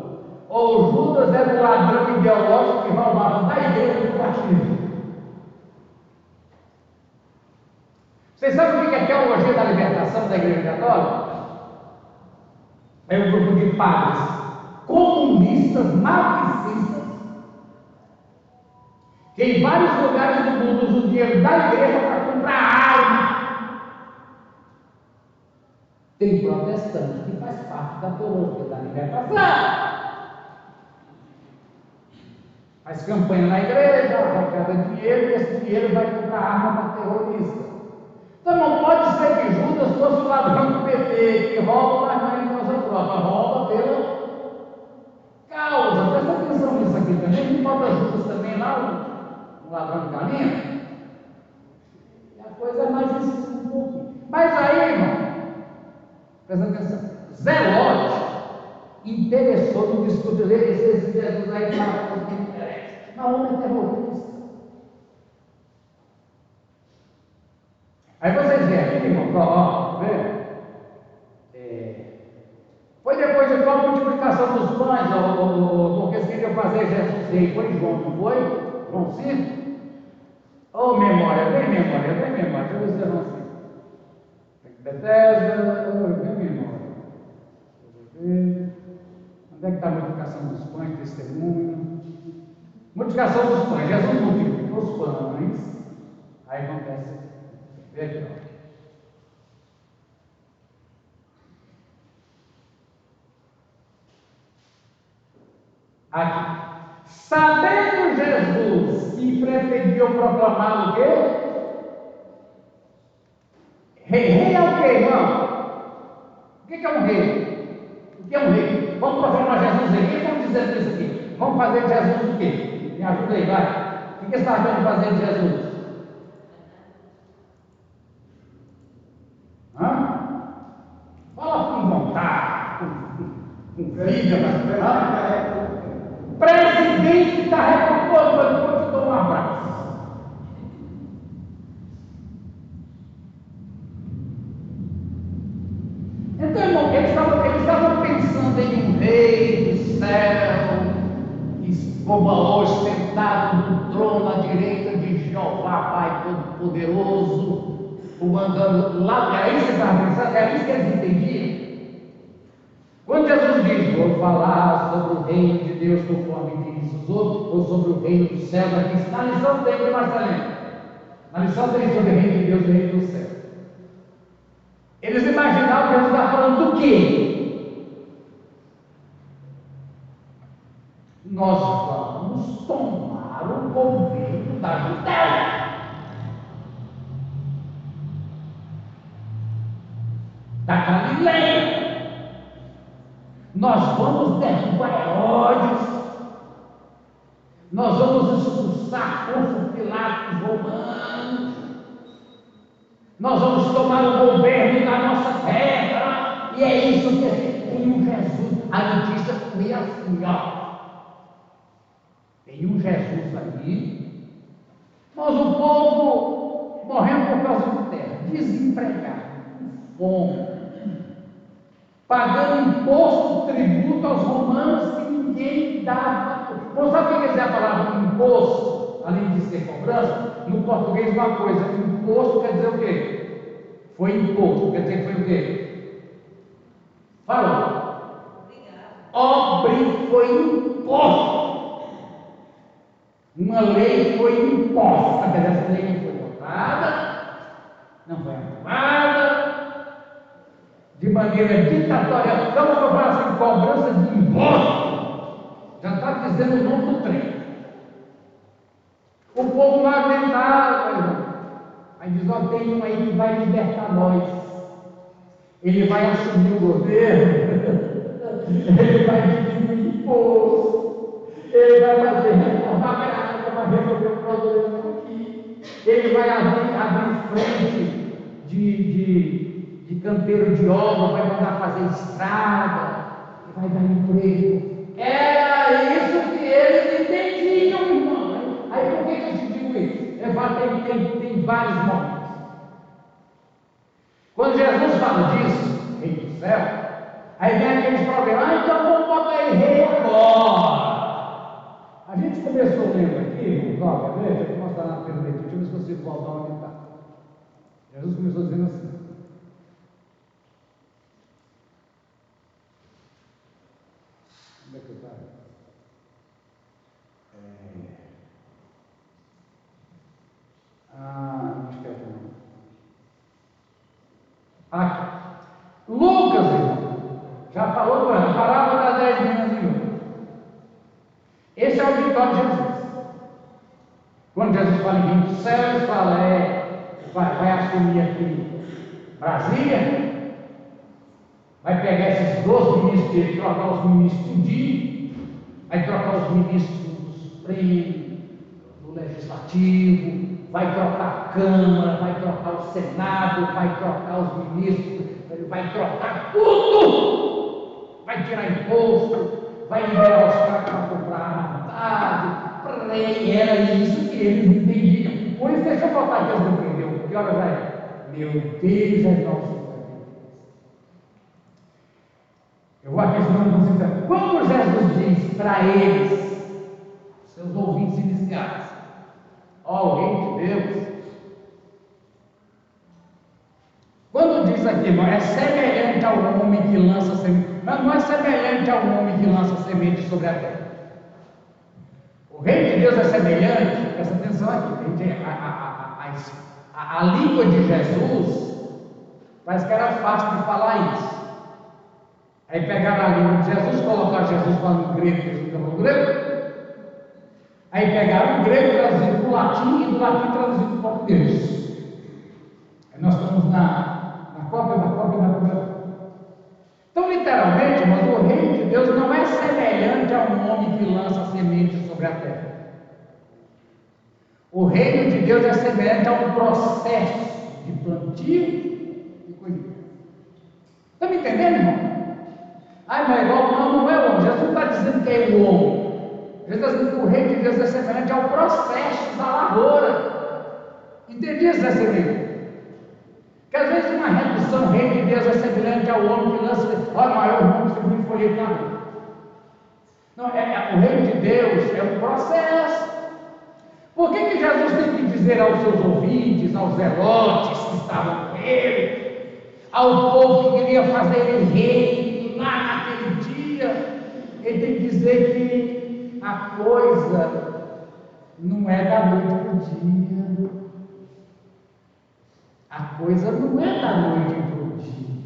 ou Judas era o ladrão ideológico que roubava da igreja para partido. Vocês sabem o que é a teologia da libertação da igreja católica? É um grupo de padres comunistas, marxistas, que em vários lugares do mundo usam o dinheiro da igreja para comprar arma. Tem protestante que faz parte da teologia da libertação. Faz campanha na igreja, arrecada dinheiro, e esse dinheiro vai comprar arma para terrorista. Então não pode ser que Judas fosse o ladrão do PT, que rouba, mas não é em causa própria, rouba pela causa. Presta atenção nisso aqui também. Não bota Judas também lá, o ladrão de galinha? E a coisa é mais isso um pouquinho. Mas aí, irmão, presta atenção. Zelote interessou no discurso dele, esse Jesus aí fala o que interessa. Mas o homem é terrorista. Aí vocês veem aqui, irmão, ó, vê? Foi depois de qual multiplicação dos pães, porque eles queriam fazer Jesus rei, foi João, não foi? João 5? Ô, memória, vem memória, deixa eu ver se é João 5. Bethesda, vem memória. Onde é que está a multiplicação dos pães, testemunho? Multiplicação dos pães, Jesus multiplicou os pães, aí acontece, vê aqui, ó. Aqui. Sabendo Jesus que pretendiam proclamar o quê? Rei é o quê, irmão? O que é um rei? O que é um rei? Vamos proclamar Jesus rei? O que estamos dizendo isso aqui? Vamos fazer de Jesus o quê? Me ajuda aí, vai. O que você está querendo fazer de Jesus? Fala com vontade, com vida, mas presidente da República, eu te dou um abraço. Jeová, Pai Todo-Poderoso, comandando lá. É isso que estava pensando, é isso que eles entendiam. Quando Jesus diz, vou falar sobre o reino de Deus conforme diz os outros, ou sobre o reino dos céus, aqui na lição tem que Marcelino. Na lição tem sobre o reino de Deus e o reino dos céus. Eles imaginavam que Jesus estava falando do quê? Nós vamos tomar o governo da Judéia, da Galileia. Nós vamos derrubar Herodes, nós vamos expulsar Pôncio Pilatos romanos, nós vamos tomar o governo da nossa terra, e é isso que tem um Jesus. A notícia foi assim, ó. Tem um Jesus ali, mas o povo morrendo por causa de terra, desempregado, com fome, pagando imposto, tributo aos romanos que ninguém dava. Não sabe o que quer dizer a palavra imposto? Além de ser cobrança, no português uma coisa, imposto quer dizer o quê? Foi imposto, quer dizer que foi o quê? Falou. Obrigado. Foi imposto. Uma lei foi imposta, quer dizer, essa lei não foi votada, não foi aprovada, de maneira ditatorial. Então, eu falo assim, cobrança de imposto, já está dizendo o nome do trem. O povo não aguentava, irmão. Aí diz, ó, tem um aí que vai libertar nós. Ele vai assumir o governo, ele vai diminuir o imposto, ele vai fazer reforma agrária, vai resolver o problema aqui, ele vai abrir frente de canteiro de obra, vai mandar fazer estrada, vai dar emprego. Era isso que eles entendiam, irmão. Aí por que eu te digo isso? Tem vários momentos. Quando Jesus fala disso, rei do céu, aí vem aqueles problemas, então vamos botar ele rei agora. A gente começou lendo aqui, irmão, quer ver? Deixa eu mostrar na primeira, deixa eu ver se você voltar onde está. Jesus começou dizendo assim. Onde é que está? Não esquece não. Aqui. Lucas, irmão, já falou a parábola das 10 meninas de ouro. Esse é o auditório de Jesus. Quando Jesus fala em reino dos céus, fala, vai assumir aqui Brasília, vai pegar esses 12 ministros dele, trocar os ministros tudinho, vai trocar os ministros do Supremo, do Legislativo, vai trocar a Câmara, vai trocar o Senado, vai trocar os ministros, ele vai trocar tudo, vai tirar imposto, vai liberar os caras para comprar arma. Era isso que eles entendiam. Por isso, deixa eu botar aqui, não entendeu? Que hora já é? Meu Deus, é 9h50. Eu vou aqui estudando você. Quando Jesus diz para eles, seus ouvintes iniciais, ó, o reino de Deus, quando diz aqui, não é semelhante ao homem que lança semente, mas não é semelhante ao homem que lança semente sobre a terra. O reino de Deus é semelhante, presta atenção aqui, a língua de Jesus, parece que era fácil de falar isso. Aí pegaram a língua de Jesus, colocaram Jesus falando grego, Jesus falando grego. Aí pegaram o grego, traduzido para o latim, e do latim traduzido para o português. Aí nós estamos na cópia da cópia. Então, literalmente, mas o reino de Deus não é semelhante a um homem que lança semente sobre a terra. O reino de Deus é semelhante a um processo de plantio e colheita. Está me entendendo, irmão? Mas igual não é o homem. Jesus não está dizendo que é o homem. Jesus está dizendo que o reino de Deus é semelhante ao processo da lavoura. Entendi essa semelhança? Porque às vezes uma redução, o reino de Deus é semelhante ao homem que lança, olha, maior homem que muito colheita na rua. Não, o reino de Deus é um processo. Por que Jesus tem que dizer dizer aos seus ouvintes, aos zelotes que estavam com ele, ao povo que queria fazer ele rei lá naquele dia, ele tem que dizer que a coisa não é da noite para o dia. A coisa não é da noite para o dia.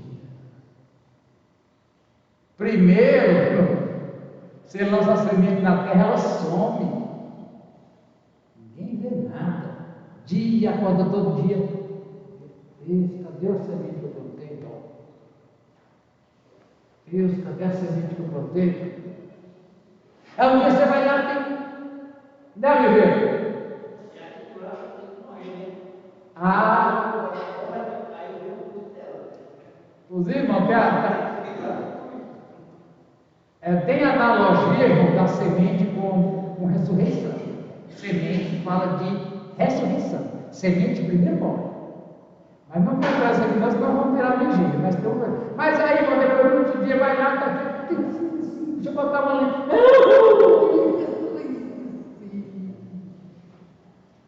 Primeiro, você lança a semente na terra, ela some. Ninguém vê nada. Dia, acorda todo dia. Deus, cadê a semente que eu plantei? Deus, cadê a semente que eu plantei? É um dia você vai lá e tem. Deve ver. Ah, os irmãos, tem analogia, irmão, da semente com ressurreição. Semente fala de ressurreição. Semente primeiro morre. Mas não vai trazer aqui, nós não vamos virar vigília. Mas aí, quando depois do outro dia vai lá, está aqui. Deixa eu botar uma linha.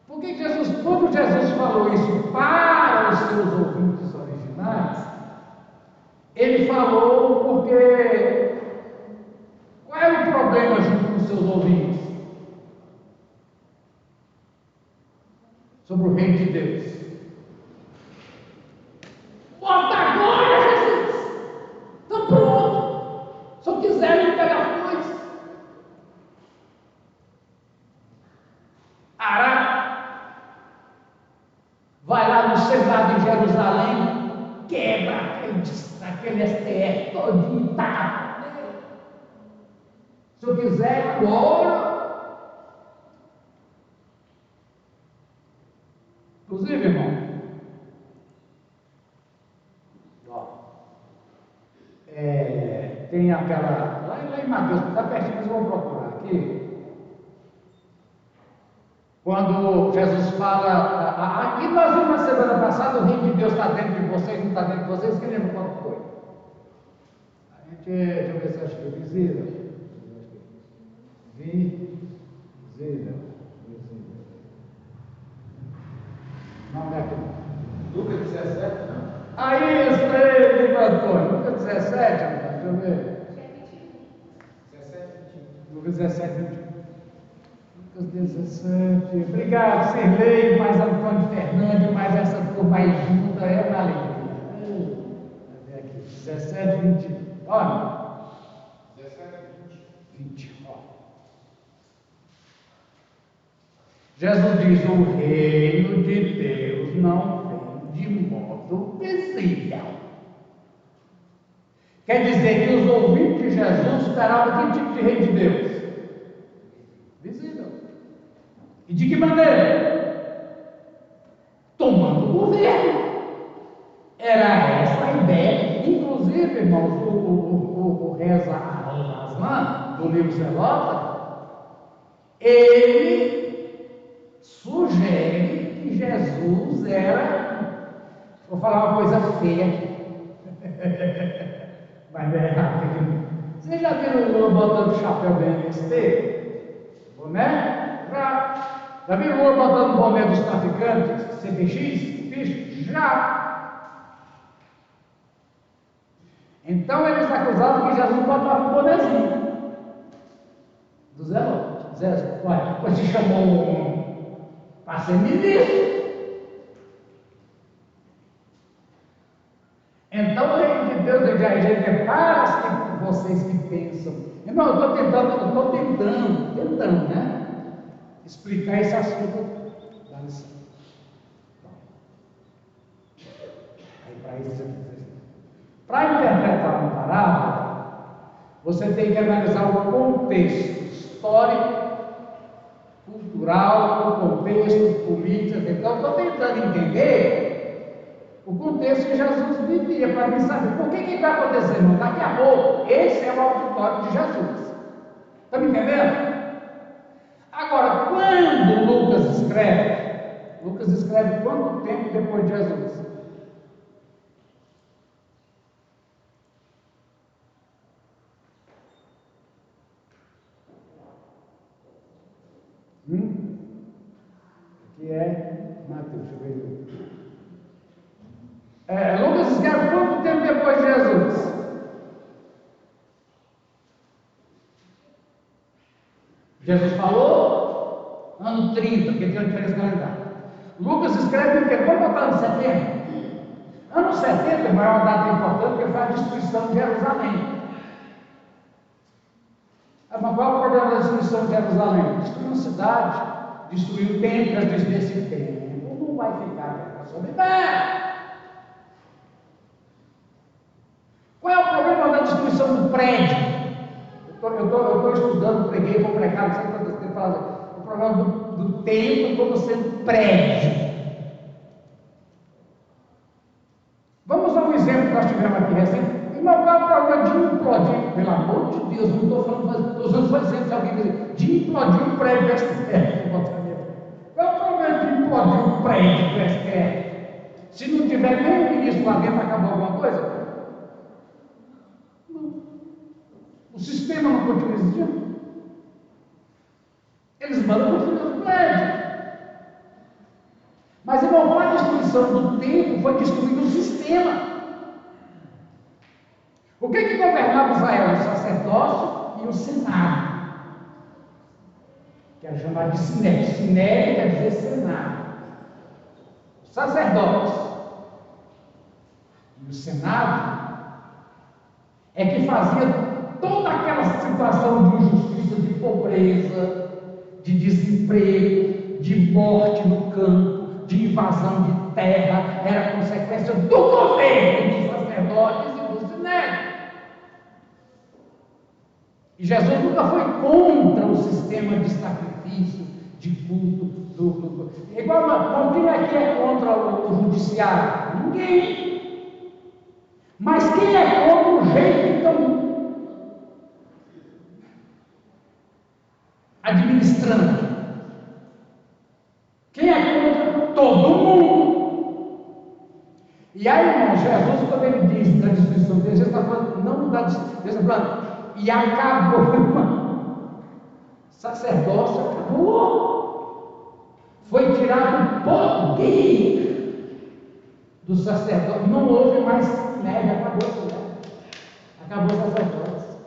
Por que Jesus, quando Jesus falou isso para os seus ouvintes originais, ele falou porque qual era o problema junto com os seus ouvintes? Sobre o reino de Deus. Bota agora, Jesus! Está pronto! Só quiserem pegar coisas. Ará, vai lá no Senado de Jerusalém, quebra aquele STF todinho, tá? Se eu quiser, agora. Inclusive, irmão, tem aquela. Lá em Mateus, está pertinho, mas vamos procurar aqui. Quando Jesus fala. Aqui nós vimos na semana passada: o reino de Deus está dentro de vocês, não está dentro de vocês. Quem lembra qual foi? A gente. Deixa eu ver se acho que é visível. Visível. Não é aqui. Lucas 17, não? Aí, Espírito Antônio, Lucas 17, deixa eu ver. 17, 21. Lucas 17, 21. Lucas 17. Obrigado, Sirlei, mais Antônio Fernandes, mais essa turma aí junta, é uma alegria. Cadê aqui? 17, 21. Olha. 17, 20. Ó. Jesus diz: o reino de Deus não vem de modo visível. Quer dizer que os ouvintes de Jesus esperavam que tipo de reino de Deus? Visível. E de que maneira? Tomando o governo. Era essa a ideia. Inclusive, irmãos, o Reza Aslan, do livro Zelota, ele sugere que Jesus era. Vou falar uma coisa feia aqui. Mas é rápido. Vocês já viram o Lula botando chapéu do MST? Boné? Já viram o Lula botando boné dos traficantes? CPX? Fiz? Já! Então eles acusavam que Jesus botava um bonézinho do Zé Lopes. Zé, olha, depois se chamou um para ser ministro. Então o reino de Deus é para vocês que pensam. Irmão, eu estou tentando, né? Explicar esse assunto da lição. Aí para interpretar uma parábola, você tem que analisar o contexto histórico, cultural, o contexto político. Então, estou tentando entender o contexto que Jesus vivia, para mim saber por que vai acontecer, irmão. Daqui a pouco, esse é o auditório de Jesus. Está me entendendo? Agora, quando Lucas escreve quanto tempo depois de Jesus? Aqui é Mateus, deixa eu ver. Lucas escreve quanto tempo depois de Jesus? Jesus falou, ano 30, porque tem uma diferença calendária. Lucas escreve o quê? Vamos botar ano 70? Ano 70 vai uma data importante, porque foi a destruição de Jerusalém. Mas qual é o problema da destruição de Jerusalém? Destruiu uma cidade, destruiu o templo, destruiu esse templo, não vai ficar sobre terra. Qual é o problema da destruição do prédio? Eu estou estudando, preguei, vou pregar, não sei quantas vezes falar. O problema do templo como sendo prédio. Vamos a um exemplo que nós tivemos aqui recente. Irmão, qual é o problema de implodir? Pelo amor de Deus, não estou falando, estou usando um exemplo, se alguém dizer, de implodir um prédio do STF. Qual é o problema de implodir um prédio do STF? Se não tiver nem o ministro lá dentro, acabou alguma coisa? O sistema não continua existindo. Eles mandam construir o prédio. Mas, irmão, com a destruição do templo, foi destruído o sistema. O que governava Israel? O sacerdócio e o senado. Que era chamado de sinédrio. Sinédrio quer dizer senado. O sacerdócio e o senado é que fazia toda aquela situação de injustiça, de pobreza, de desemprego, de morte no campo, de invasão de terra, era consequência do governo dos sacerdotes e do sinédrio. E Jesus nunca foi contra o sistema de sacrifício, de culto. Igual, quem aqui é contra o judiciário? Ninguém. Mas quem é contra o jeito que estão administrando? Quem é contra? Todo mundo. E aí, irmão, Jesus, quando ele diz da destruição dele, Jesus está falando, não da destruição, Jesus está falando, e acabou, irmão. Sacerdócio acabou. Foi tirado o poder do sacerdócio. Não houve mais sinédrio, acabou o sinédrio. Acabou o sacerdócio.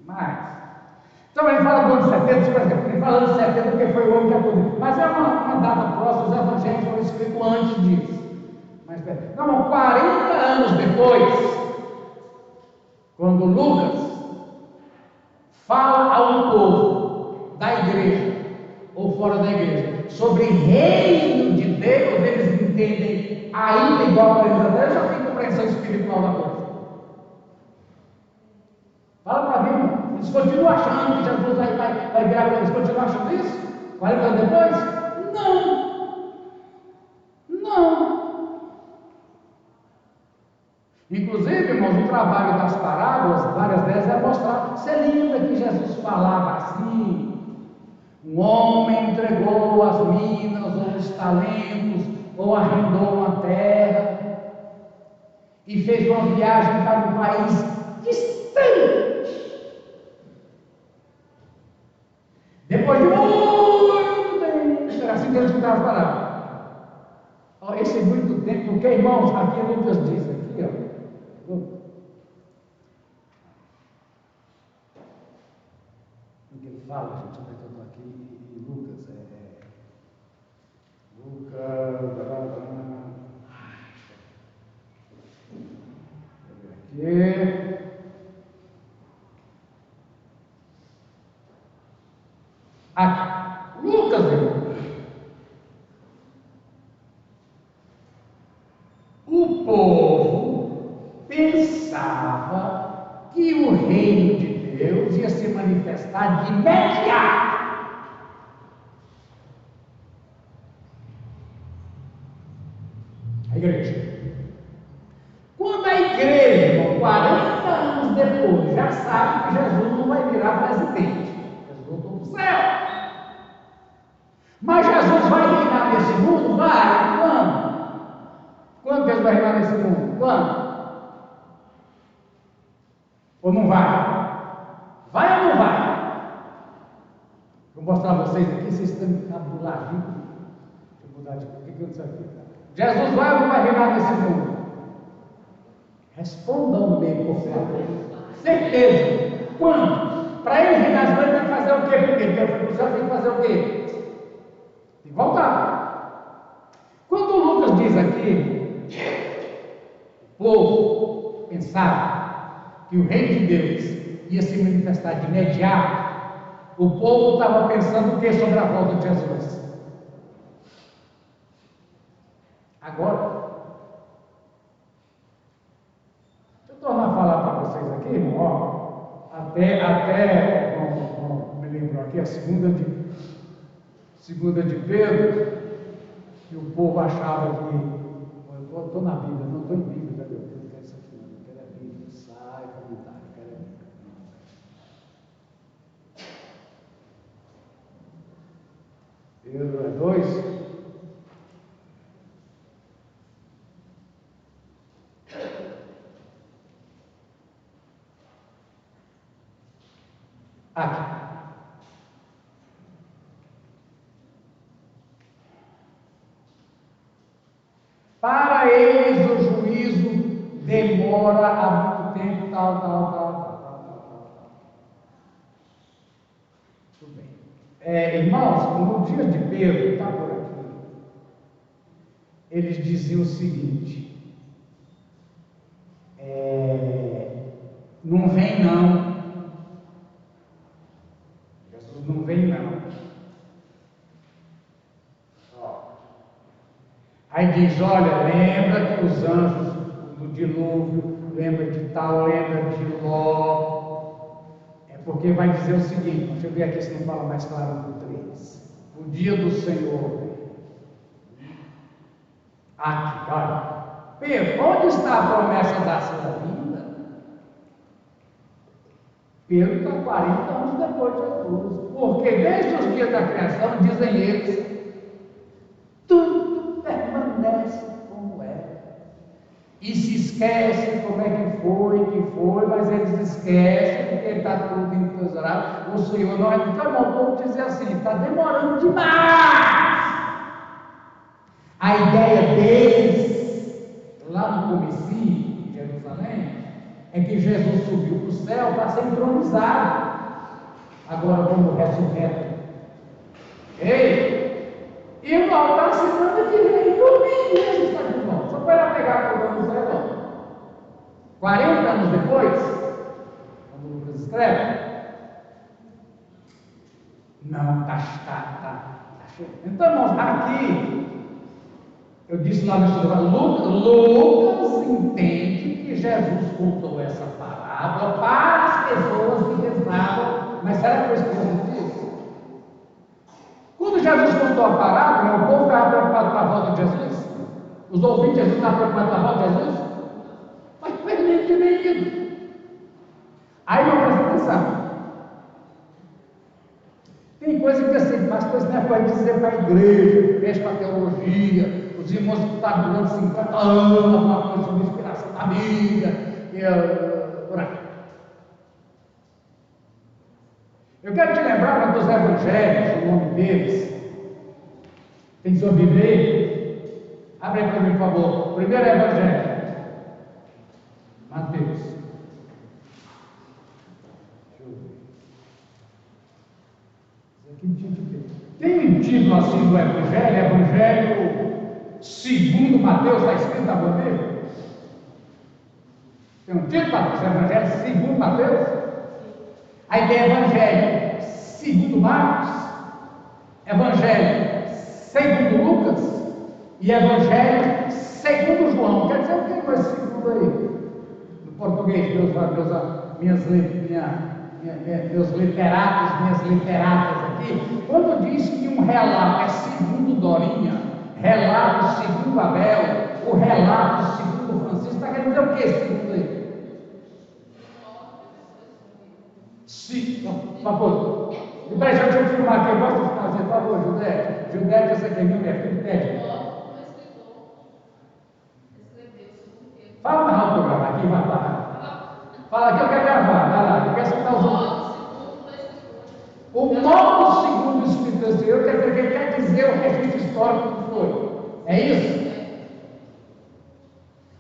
Mas então ele fala do ano 70, por exemplo, ele fala do 70 porque foi o ano que acabou. Mas é uma data próxima, os evangelhos foram escritos antes disso. Mas, não, 40 anos depois, quando Lucas fala ao povo da igreja, ou fora da igreja, sobre reino de Deus, eles entendem ainda igual a 40 anos, já tem compreensão espiritual da coisa. Fala para mim, irmão. Eles continuam achando que Jesus vai virar, eles continuam achando isso? 40 anos depois? Não. Inclusive, irmãos, o trabalho das parábolas, várias vezes, é mostrar. Você lembra que Jesus falava assim? Um homem entregou as minas, ou os talentos, ou arrendou uma terra, e fez uma viagem para um país distante. Depois de muito tempo, era assim que eles escutavam as palavras. Esse muito tempo, porque, irmãos, aqui Lucas diz, aqui, ó. O que ele fala, gente, como é que eu estou aqui em Lucas? Aqui. Aqui. Lucas, irmão. O povo pensava que o reino de Deus ia se manifestar de imediato. A igreja. Quando a igreja, irmão, 40 anos depois, já sabe que Jesus não vai virar presidente. Jesus voltou para o céu. Mas Jesus vai reinar nesse mundo? Vai. Quando? Quando Deus vai reinar nesse mundo? Quando? Ou não vai? Vai ou não vai? Vou mostrar a vocês aqui, vocês estão encabuladinhos. Jesus vai ou não vai reinar nesse mundo? Respondam-me, por favor. Certeza. Quando? Para ele reinar, ele tem que fazer o quê? Porque ele foi para o céu, tem que fazer o quê? Tem que voltar. Quando o Lucas diz aqui, o povo pensava que o reino de Deus ia se manifestar de imediato, o povo estava pensando o que sobre a volta de Jesus? Agora, deixa eu tornar a falar para vocês aqui, irmão, ó, até me lembrou aqui, a segunda de Pedro, que o povo achava que, eu estou na Bíblia, não estou em Bíblia, cadê? Eu não quero isso aqui, não quero a Bíblia, sai, comentário, eu quero a Bíblia. Pedro é 2. Aqui. Para eles o juízo demora há muito tempo, tal. Tudo bem. Irmãos, no dia de Pedro, está por aqui, eles diziam o seguinte: não vem não. Jesus não vem não. Aí diz, olha, lembra que os anjos do dilúvio, lembra de tal, lembra de Ló. É porque vai dizer o seguinte, deixa eu ver aqui se não fala mais claro no 3. O dia do Senhor. Aqui, olha. Pedro, onde está a promessa da sua vinda? Pedro está 40 anos depois de Jesus. Porque desde os dias da criação, dizem eles, tudo permanece como é. E se esquece como é que foi, mas eles esquecem, porque está tudo em Deus orado. O Senhor não é muito bom, o povo dizer assim, está demorando demais. A ideia deles, lá no comecinho, em Jerusalém, é que Jesus subiu para o céu para ser entronizado. Agora como ressurreto. Ei! E o mal está assinando que nem domingo Jesus está de volta. Só foi lá pegar a coluna no céu. 40 anos depois, como o Lucas escreve, não, está cheio. Então, irmãos, aqui, eu disse lá no estudo, Lucas entende que Jesus contou essa parábola para as pessoas que rezavam, mas será que foi isso que Jesus disse? Quando Jesus contou a parábola, o povo estava preocupado com a volta de Jesus? Os ouvintes de Jesus estavam preocupados com a volta de Jesus? Mas foi nem que nem ido. Aí não presta atenção. Tem coisa que assim, as coisas não é para dizer para a igreja, mexe para a teologia, os irmãos que estão durante 50 anos, alguma coisa sobre inspiração da Bíblia, por aí. Eu quero te lembrar dos evangelhos, o nome deles. Tem sua Bíblia aí? Abre aí para mim, por favor. Primeiro evangelho. Mateus. Deixa eu ver. Tem um título assim do Evangelho segundo Mateus, está escrito na bandeira? Tem um título, Mateus, Evangelho segundo Mateus? Aí tem Evangelho segundo Marcos, Evangelho segundo Lucas e Evangelho segundo João. Quer dizer o que com esse segundo aí? No português, meus literatos, minhas literatas aqui, quando diz que um relato é segundo Dorinha, relato segundo Abel, o relato segundo Francisco, está querendo dizer o que segundo ele? Sim, por favor. Deixa eu filmar aqui, eu gosto de fazer, por favor, Judé. Judé, essa aqui é minha filha, pede. Fala mais alto o programa aqui, vai lá. Fala aqui, eu quero gravar, vai lá, eu quero escutar os outros. O modo segundo o Espírito do Senhor quer dizer o registro histórico que foi. É isso?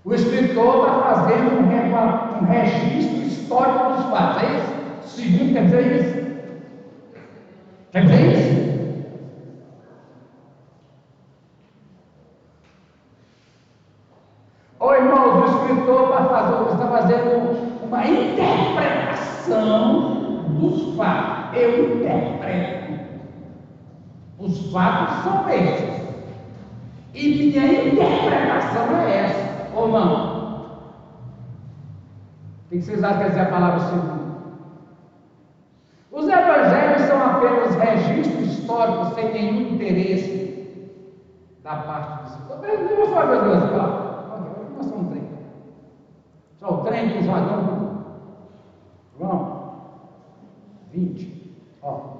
O escritor está fazendo um registro histórico dos fatos. É isso? Segundo quer dizer isso? Quer dizer isso? Ô irmãos, o escritor está fazendo uma interpretação dos fatos. Eu interpreto. Os fatos são esses. E minha interpretação é essa, ou não? O que vocês acham que quer dizer a palavra segundo? Os evangelhos são apenas registros históricos sem nenhum interesse da parte do escritor. Eu vou falar uma coisa, claro. Vou mostrar um trem. Só o trem que os vagões. João 20. Ó.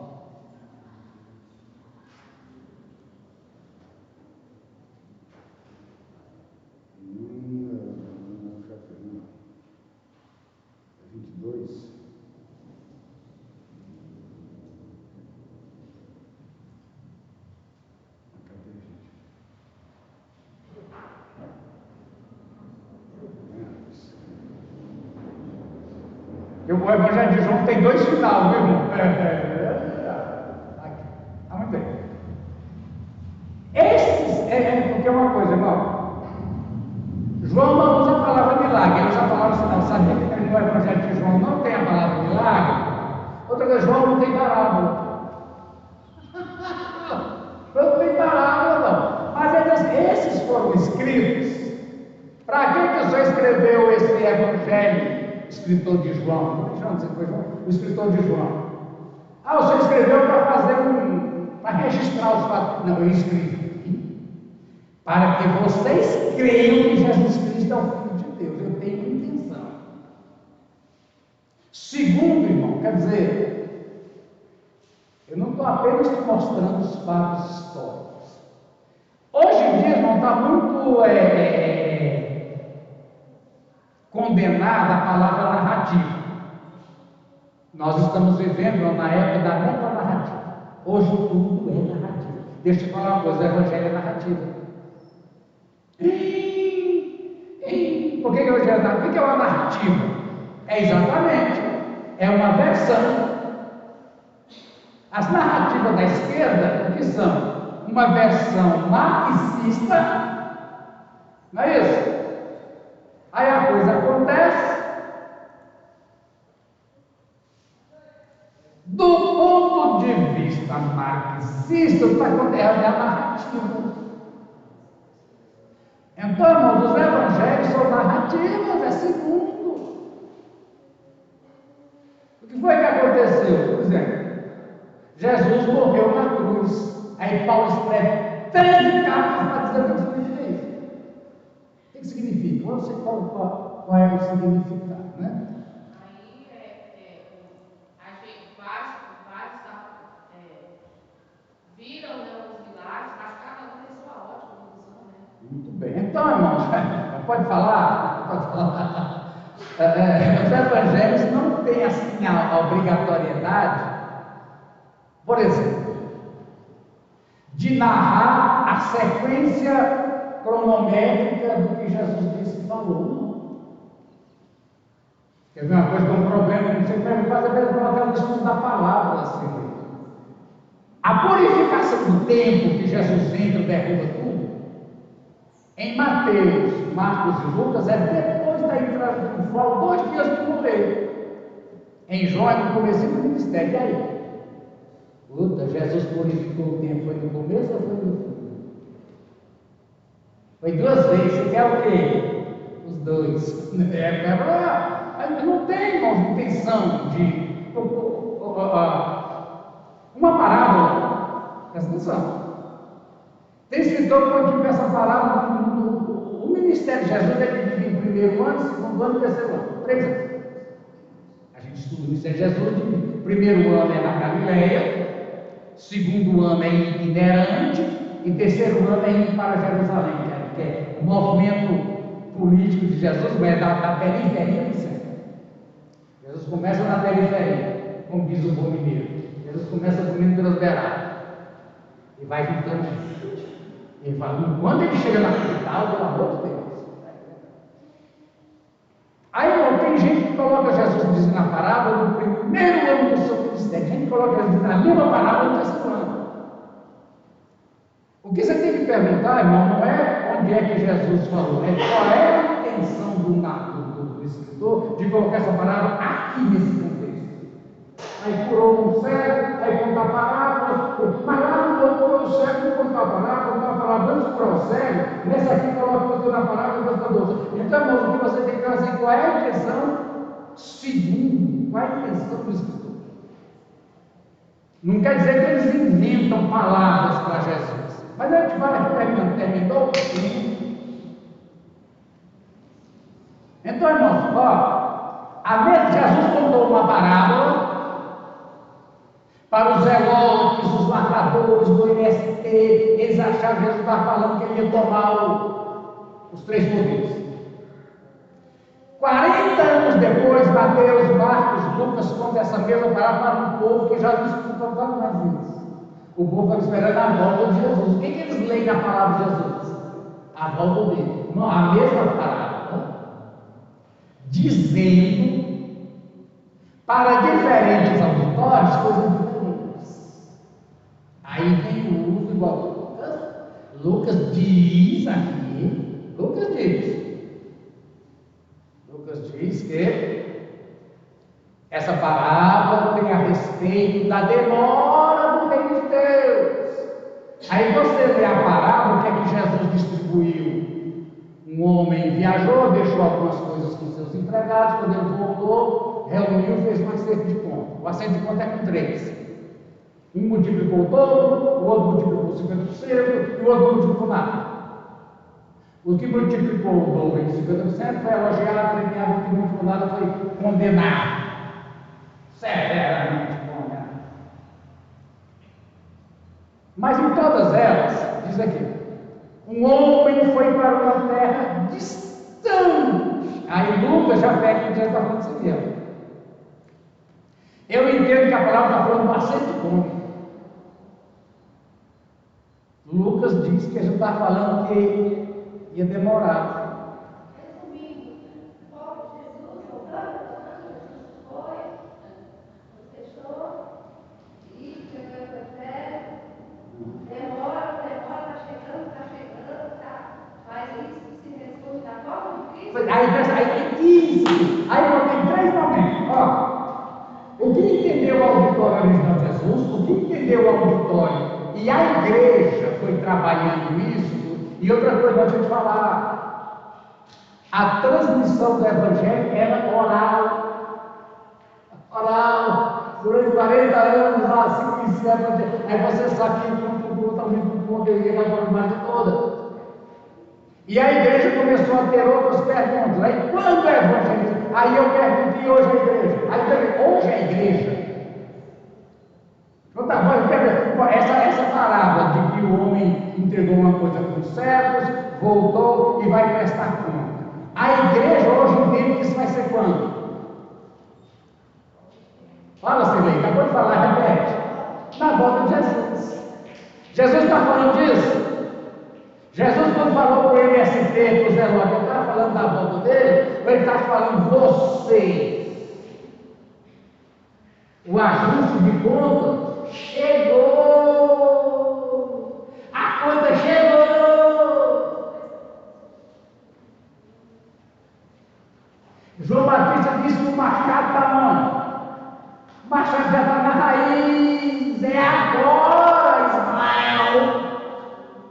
O Evangelho de João tem 2 finais, viu, irmão? Há muito tempo. Porque é uma coisa, irmão. João não usa a palavra milagre, ele usa a palavra sinal. Sabia que no Evangelho de João não tem a palavra milagre? Outra coisa, João não tem parábola. João não tem parábola, não. Mas esses foram escritos. Para que o Senhor escreveu esse Evangelho? Escritor de João, o escritor de João. O Senhor escreveu para registrar os fatos. Não, eu escrevi para que vocês creiam que Jesus Cristo é o Filho de Deus. Eu tenho intenção. Segundo, irmão, quer dizer, eu não estou apenas te mostrando os fatos históricos. Hoje em dia, irmão, está muito condenada a palavra narrativa. Nós estamos vivendo na época da metanarrativa. Hoje tudo é narrativa. Deixa eu te falar uma coisa, o Evangelho é narrativa. Por que o Evangelho é narrativa? O que é uma narrativa? É exatamente, é uma versão. As narrativas da esquerda, o que são? Uma versão marxista, não é isso? Aí a coisa acontece, do ponto de vista marxista, está acontecendo a narrativa. Então, irmãos, os evangelhos são narrativas, é segundo. O que foi que aconteceu? Por exemplo, Jesus morreu na cruz. Aí Paulo escreve 13 cartas para dizer o que significa isso. O que significa? Eu não sei qual é o significado, né? Aí viram, né, os milagres, mas cada um tem sua ótica de visão, né? Muito bem. Então, irmãos, pode falar? Pode falar. Os evangelhos não têm assim a obrigatoriedade, por exemplo, de narrar a sequência cronométrica do que Jesus disse e falou. Quer ver uma coisa, tem um problema, não sei como fazer, mas colocar no estudo da palavra assim. A purificação do tempo que Jesus entra e derruba tudo, em Mateus, Marcos e Lucas, é depois da entrada triunfal, 2 dias de morrer. Em João é no começo do ministério. E aí? Puta, Jesus purificou o tempo, foi no começo ou foi no fim? Foi 2 vezes, você quer o quê? Os 2. Não tem, irmãos, intenção de uma parábola. Presta atenção. Tem escritor que essa parábola, o ministério de Jesus é dividido em primeiro ano, segundo ano e terceiro ano. 3 anos. A gente estuda o ministério de Jesus, primeiro ano é na Galileia, segundo ano é itinerante e terceiro ano é indo para Jerusalém, que é o movimento político de Jesus, é da periferia do centro. Jesus começa na periferia, como diz o bom mineiro. Jesus começa comendo pelas beiradas e vai juntando gente. Ele fala, quando ele chega na capital, pelo amor de Deus. Aí não, tem gente que coloca Jesus dizendo na parábola no primeiro ano do seu ministério. Tem gente que coloca Jesus na mesma parábola no terceiro ano. O que você tem que perguntar, irmão, não é onde é que Jesus falou, é qual é a intenção do escritor de colocar essa parábola aqui nesse contexto. Aí curou um cego, aí conta a parábola, mas lá não curou o cego, não contou a parábola, antes de curar o cego, nessa aqui colocou na parábola e contou a outra. Então, irmão, o que você tem que fazer, qual é a intenção segundo, qual é a intenção do escritor? Não quer dizer que eles inventam palavras para Jesus. Mas a gente fala que terminou sim. Então, irmãos, Jesus contou uma parábola para os zelotes, os marcadores do MST. Eles achavam que Jesus estava falando que ele ia tomar os 3 poderes. 40 anos depois, Mateus, Marcos, Lucas contam essa mesma parábola para um povo que já não escutou tanto mais isso. O povo estava esperando a volta de Jesus. O que eles leem na palavra de Jesus? A volta dele. Não, a mesma parábola, dizendo para diferentes auditórios coisas diferentes. Aí vem o uso igual Lucas diz aqui, Lucas diz que essa parábola tem a respeito da demora do reino de Deus. Aí você lê a parábola, o que é que Jesus distribuiu? Um homem viajou, deixou algumas coisas com seus empregados, quando ele voltou, reuniu, fez um acerto de conta. O acerto de conta é com 3. Um multiplicou o dobro, o outro multiplicou 50% e o outro multiplicou nada. O que multiplicou o dobro em 50% foi elogiado, premiado, o que multiplicou nada foi condenado. Severamente condenado. Mas em todas elas, diz aqui, um homem foi para uma terra distante. Aí Lucas já pega o que já está falando isso aqui. Eu entendo que a palavra está falando do acerto de conta. Lucas diz que a gente está falando que ia demorar. Resumindo, o povo de Jesus voltando, Jesus foi, fechou, e chegou o evangelho, demora, está chegando, mas isso se responde da forma de Cristo. Aí não tem 3 momentos. O que entendeu o auditório original de Jesus, o que entendeu o auditório e a igreja foi trabalhando isso. E outra coisa a gente falar, a transmissão do evangelho era oral, durante 40 anos lá, assim, aí você sabe que o conteúdo da forma toda. E a igreja começou a ter outras perguntas. Aí quando é evangelho? Aí eu pergunto, e hoje a igreja? Aí hoje a igreja. Então tá bom, essa parábola de que o homem entregou uma coisa para os servos, voltou e vai prestar conta. A igreja hoje entende que isso vai ser quando? Fala, Silei, acabou de falar, repete. Na volta de Jesus. Jesus está falando disso? Jesus, quando falou para o MST, para o Zé Lopes, ele estava falando da volta dele, ou ele estava falando vocês? O ajuste de conta chegou! A conta chegou! João Batista disse que o machado está onde? O machado já está na raiz, é agora,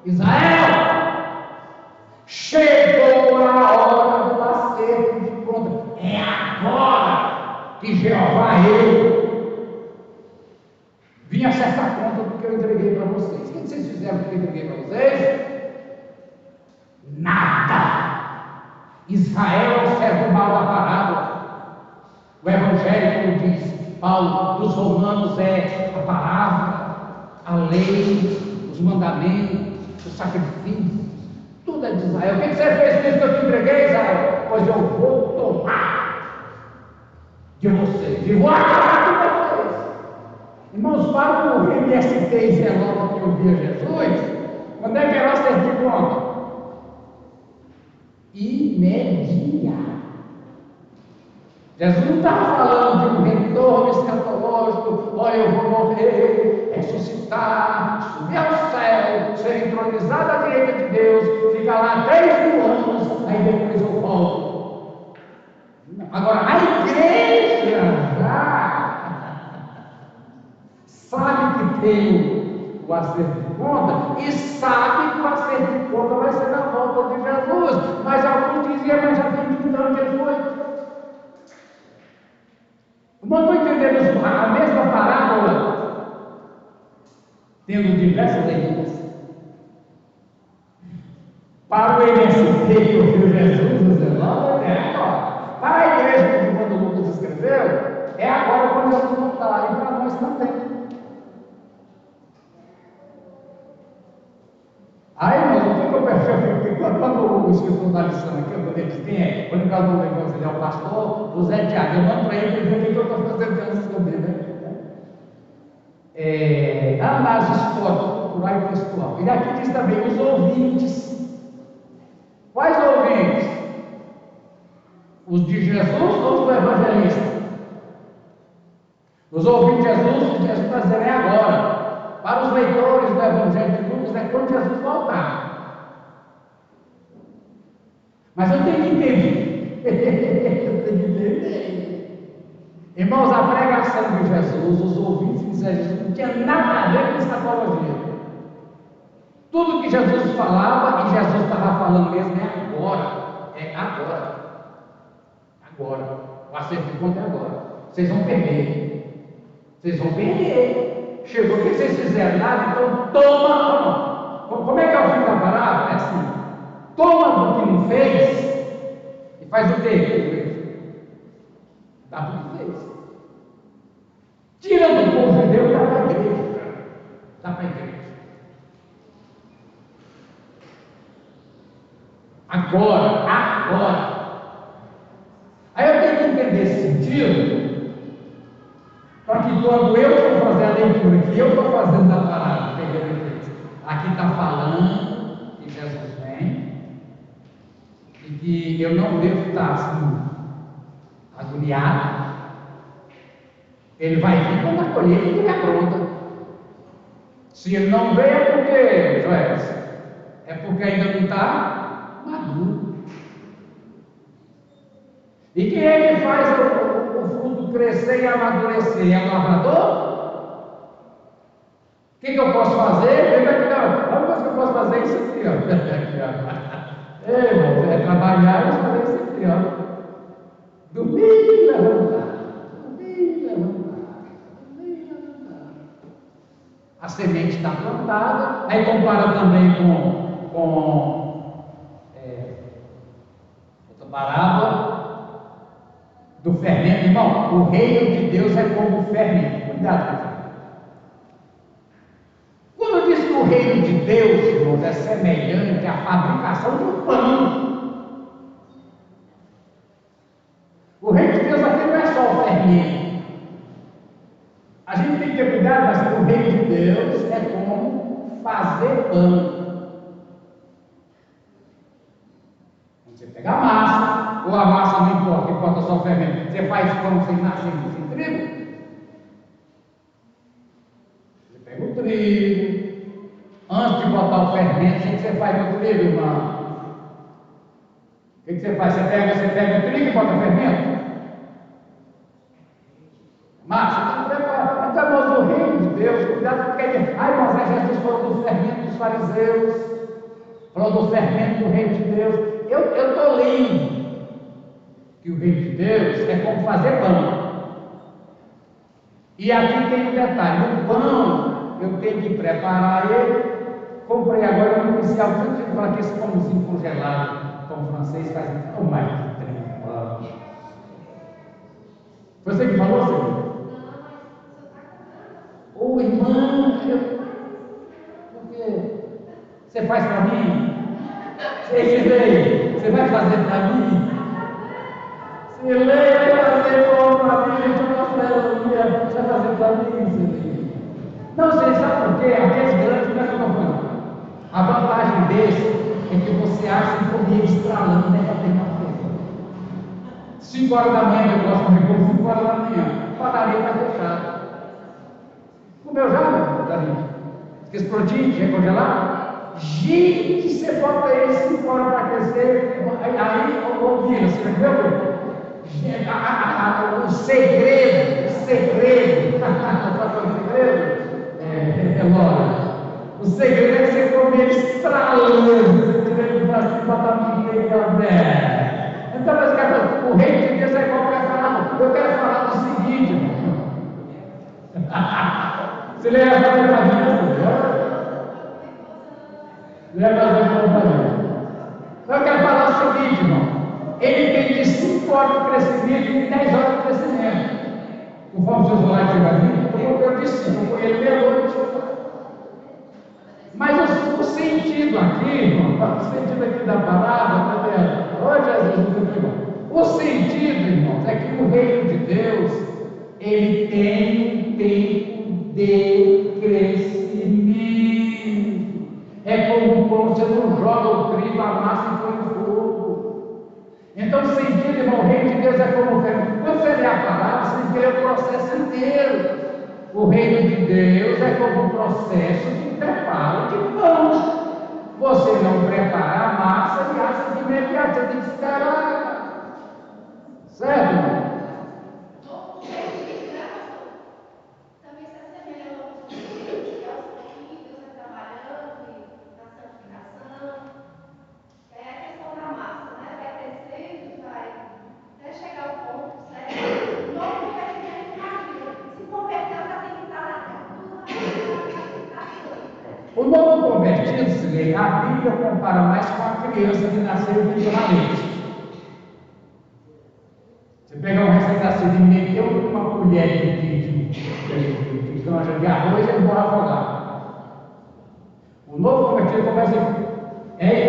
Israel! Chegou a hora do acerto de conta. É agora que Jeová vinha acertar conta do que eu entreguei para vocês. O que vocês fizeram do que eu entreguei para vocês? Nada. Israel é o servo mal da parábola. O evangelho, como diz Paulo, dos romanos é a palavra, a lei, os mandamentos, os sacrifícios. Tudo é de Israel. O que você fez com isso que eu te entreguei, Israel? Pois eu vou tomar de vocês e vou acabar com vocês. Irmãos, para o MST e Zelota que ouvia Jesus, quando é que nós acerto de conta? Imediato. Jesus não estava falando de um retorno escatológico, olha, eu vou morrer, ressuscitar, subir ao céu, ser entronizado à direita de Deus, ficar lá 3.000 anos, aí depois eu volto. Agora, a igreja já sabe que tem o acerto de conta e sabe que o acerto de conta vai ser na volta de Jesus, mas alguns diziam, mas já tem 30 anos que ele foi. Não estou entendendo a mesma parábola, tendo diversas leituras. Para o MST que ouviu Jesus no 19, é agora. Para a igreja que quando Lucas escreveu, é agora quando Jesus não está. E para nós também. Aí, irmão, o que eu percebo? Quando o escritor da lição aqui, quando ele diz, quando nós vamos aconselhar o pastor José Tiago, eu mando para ele ver o que eu estou fazendo para esconder, né? Análise histórica, cultural e textual. Ele aqui diz também os ouvintes. Quais ouvintes? Os de Jesus ou os do evangelista? Os ouvintes de Jesus, Jesus está dizendo é agora. Para os leitores do Evangelho de Lucas, é quando Jesus voltar. Mas eu tenho que entender. Eu tenho que entender. Irmãos, a pregação de Jesus, os ouvintes de Jesus, não tinha nada a ver com escatologia. Tudo que Jesus falava, e Jesus estava falando mesmo, é agora. É agora. Agora. O acerto de conta é agora. Vocês vão perder. Vocês vão perder. Chegou, o que vocês fizeram? Nada, então toma. Como é que é o fim da parábola? É assim: toma do que não fez e faz o quê? Dá do que fez. Tira do povo judeu e dá para a igreja. Dá para a igreja. Agora. Aí eu tenho que entender esse sentido. Para que quando eu for fazer a leitura que eu estou fazendo da parábola, aqui está falando que Jesus vem e que eu não devo estar assim, agoniado. Ele vai vir quando a colheita estiver pronta. Se ele não veio é porque, Joés, é porque ainda não está maduro. E quem é que faz o fruto crescer e amadurecer? É o lavrador? O que eu posso fazer? A única coisa que eu posso fazer é isso aqui, ó. Ei, irmão, é trabalhar e fazer isso aqui, ó. Dormir e levantar. A semente está plantada, aí compara também com outra parábola do fermento. Irmão, o reino de Deus é como o fermento. Cuidado com isso. Quando diz que o reino de Deus, irmãos, é semelhante à fabricação de um pão. O reino de Deus aqui não é só o fermento. A gente tem que ter cuidado, mas o reino de Deus é como fazer pão. Você pega a massa, ou a massa não importa, importa só o fermento. Você faz pão sem trigo? Você pega o trigo, antes de botar o fermento, o que você faz no trigo, irmão? O que você faz? Você pega o trigo e bota o fermento? Massa, você tem que preparar. Então, irmãos, o reino de Deus, cuidado com quem diz. Ai, mas Jesus falou do fermento dos fariseus, falou do fermento do reino de Deus. Eu estou lendo que o reino de Deus é como fazer pão. E aqui tem um detalhe: o pão, eu tenho que preparar ele. Comprei agora no inicial, eu tive para esse pãozinho congelado, pão francês, faz mais de 30 anos. Foi você que falou, senhor? Ô irmã, porque você faz para mim? Você vai fazer para mim? Se ele vai fazer para mim, você vai fazer para mim, não, você sabe por quê? Aqueles grandes, como é que eu estou falando? A vantagem deles comia estralando, né? Para terminar o tempo. 5 horas da manhã, eu gosto de comer 5 horas da manhã. A padaria está fechada. Comeu já, meu Davi? Aqueles produtos já congelados? Gente, você bota ele 5 horas para aquecer, aí, ouvindo, você entendeu? O segredo, sabe o segredo? Lora. O segredo é você comer estralando, você tirando para cima da minha. Então, o reino de Deus é qualquer palavra. Eu quero falar do seguinte, irmão. Você leva para a vida, leva para a vida. Eu quero falar o seguinte, irmão. Ele tem de 5 horas de crescimento e 10 horas de crescimento. Conforme seus horários de vida, eu disse 5, eu ele meia-noite. Mas o sentido aqui, irmão, o sentido aqui da palavra, o sentido, irmão, é que no reino de Deus, ele tem um tempo de crescimento. É como você não joga o trigo, a massa e põe no fogo. Então, o sentido, irmão, o reino de Deus é como o reino. Quando você lê a palavra, você vê o processo inteiro. O reino de Deus é como um processo de preparo de pão. Você não prepara a massa e acha de imediato, você tem que esperar. Certo, irmão? Também se assemelha ao novo conceito, que aos pouquinhos Deus vai trabalhando na santificação. É a questão da massa, né? Vai crescendo, vai até chegar ao ponto certo. O novo convertimento, imagina, se converteu, já tem que estar na tudo na santificação. O novo convertido, a Bíblia compara mais com a criança que nasceu literalmente. Você pegar um recém-nascido e meter uma colher de canja de arroz, ele vai afogar. O novo convertido começa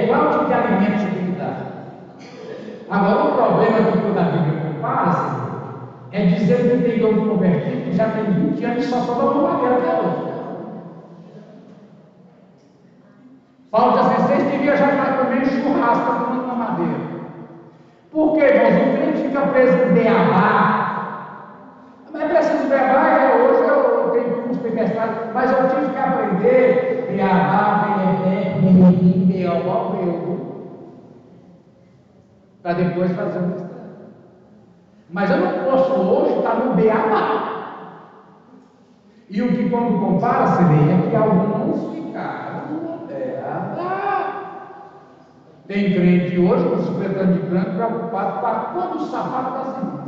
qual tipo de alimento você tem que dar. Agora, o problema que quando a Bíblia compara, é dizer que tem novo convertido que já tem 20 anos e só toma mamadeira até hoje. Paulo diz assim, 6 dias já está comendo churrasco, tomando mamadeira. Por quê, irmãos? O crente fica preso no beabá. Mas preso no beabá, hoje eu tenho curso de mestrado, mas eu tive que aprender beabá, para depois fazer o mestrado. Mas eu não posso hoje estar no beabá. E o que quando compara, se vê, é que alguns ficaram no beabá. Tem crente hoje com 50 anos de crente preocupado com a cor do sapato da semana.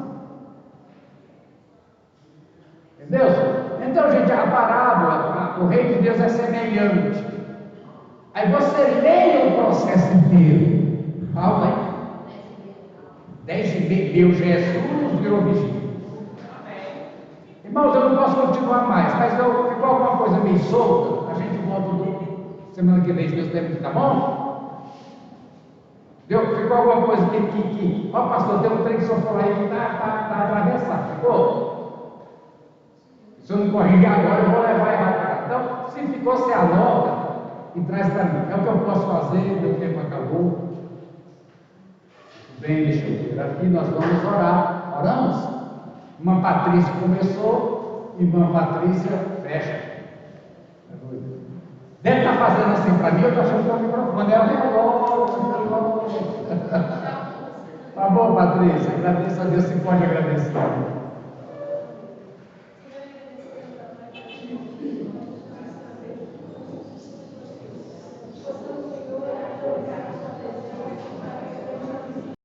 Entendeu? Então, gente, a parábola, o reino de Deus é semelhante. Aí você leia o processo inteiro. Calma aí. 10 meu Jesus virou vigília. Irmãos, eu não posso continuar mais, mas ficou alguma coisa meio solta, a gente volta semana que vem, se Deus quiser, tá bom? Ficou alguma coisa que ó pastor, tem um trem que só for aí que está atravessado, ficou? Se eu não corrigir agora, eu vou levar errado. Então, se ficou, você anota e traz para mim. É o que eu posso fazer, meu tempo acabou. Bem, deixa eu ver. Aqui nós vamos orar. Oramos? Irmã Patrícia começou, irmã Patrícia fecha. Deve estar fazendo assim para mim, eu estou achando que é o microfone. É o relógio. Tá bom, Patrícia, agradeço a Deus, se pode agradecer.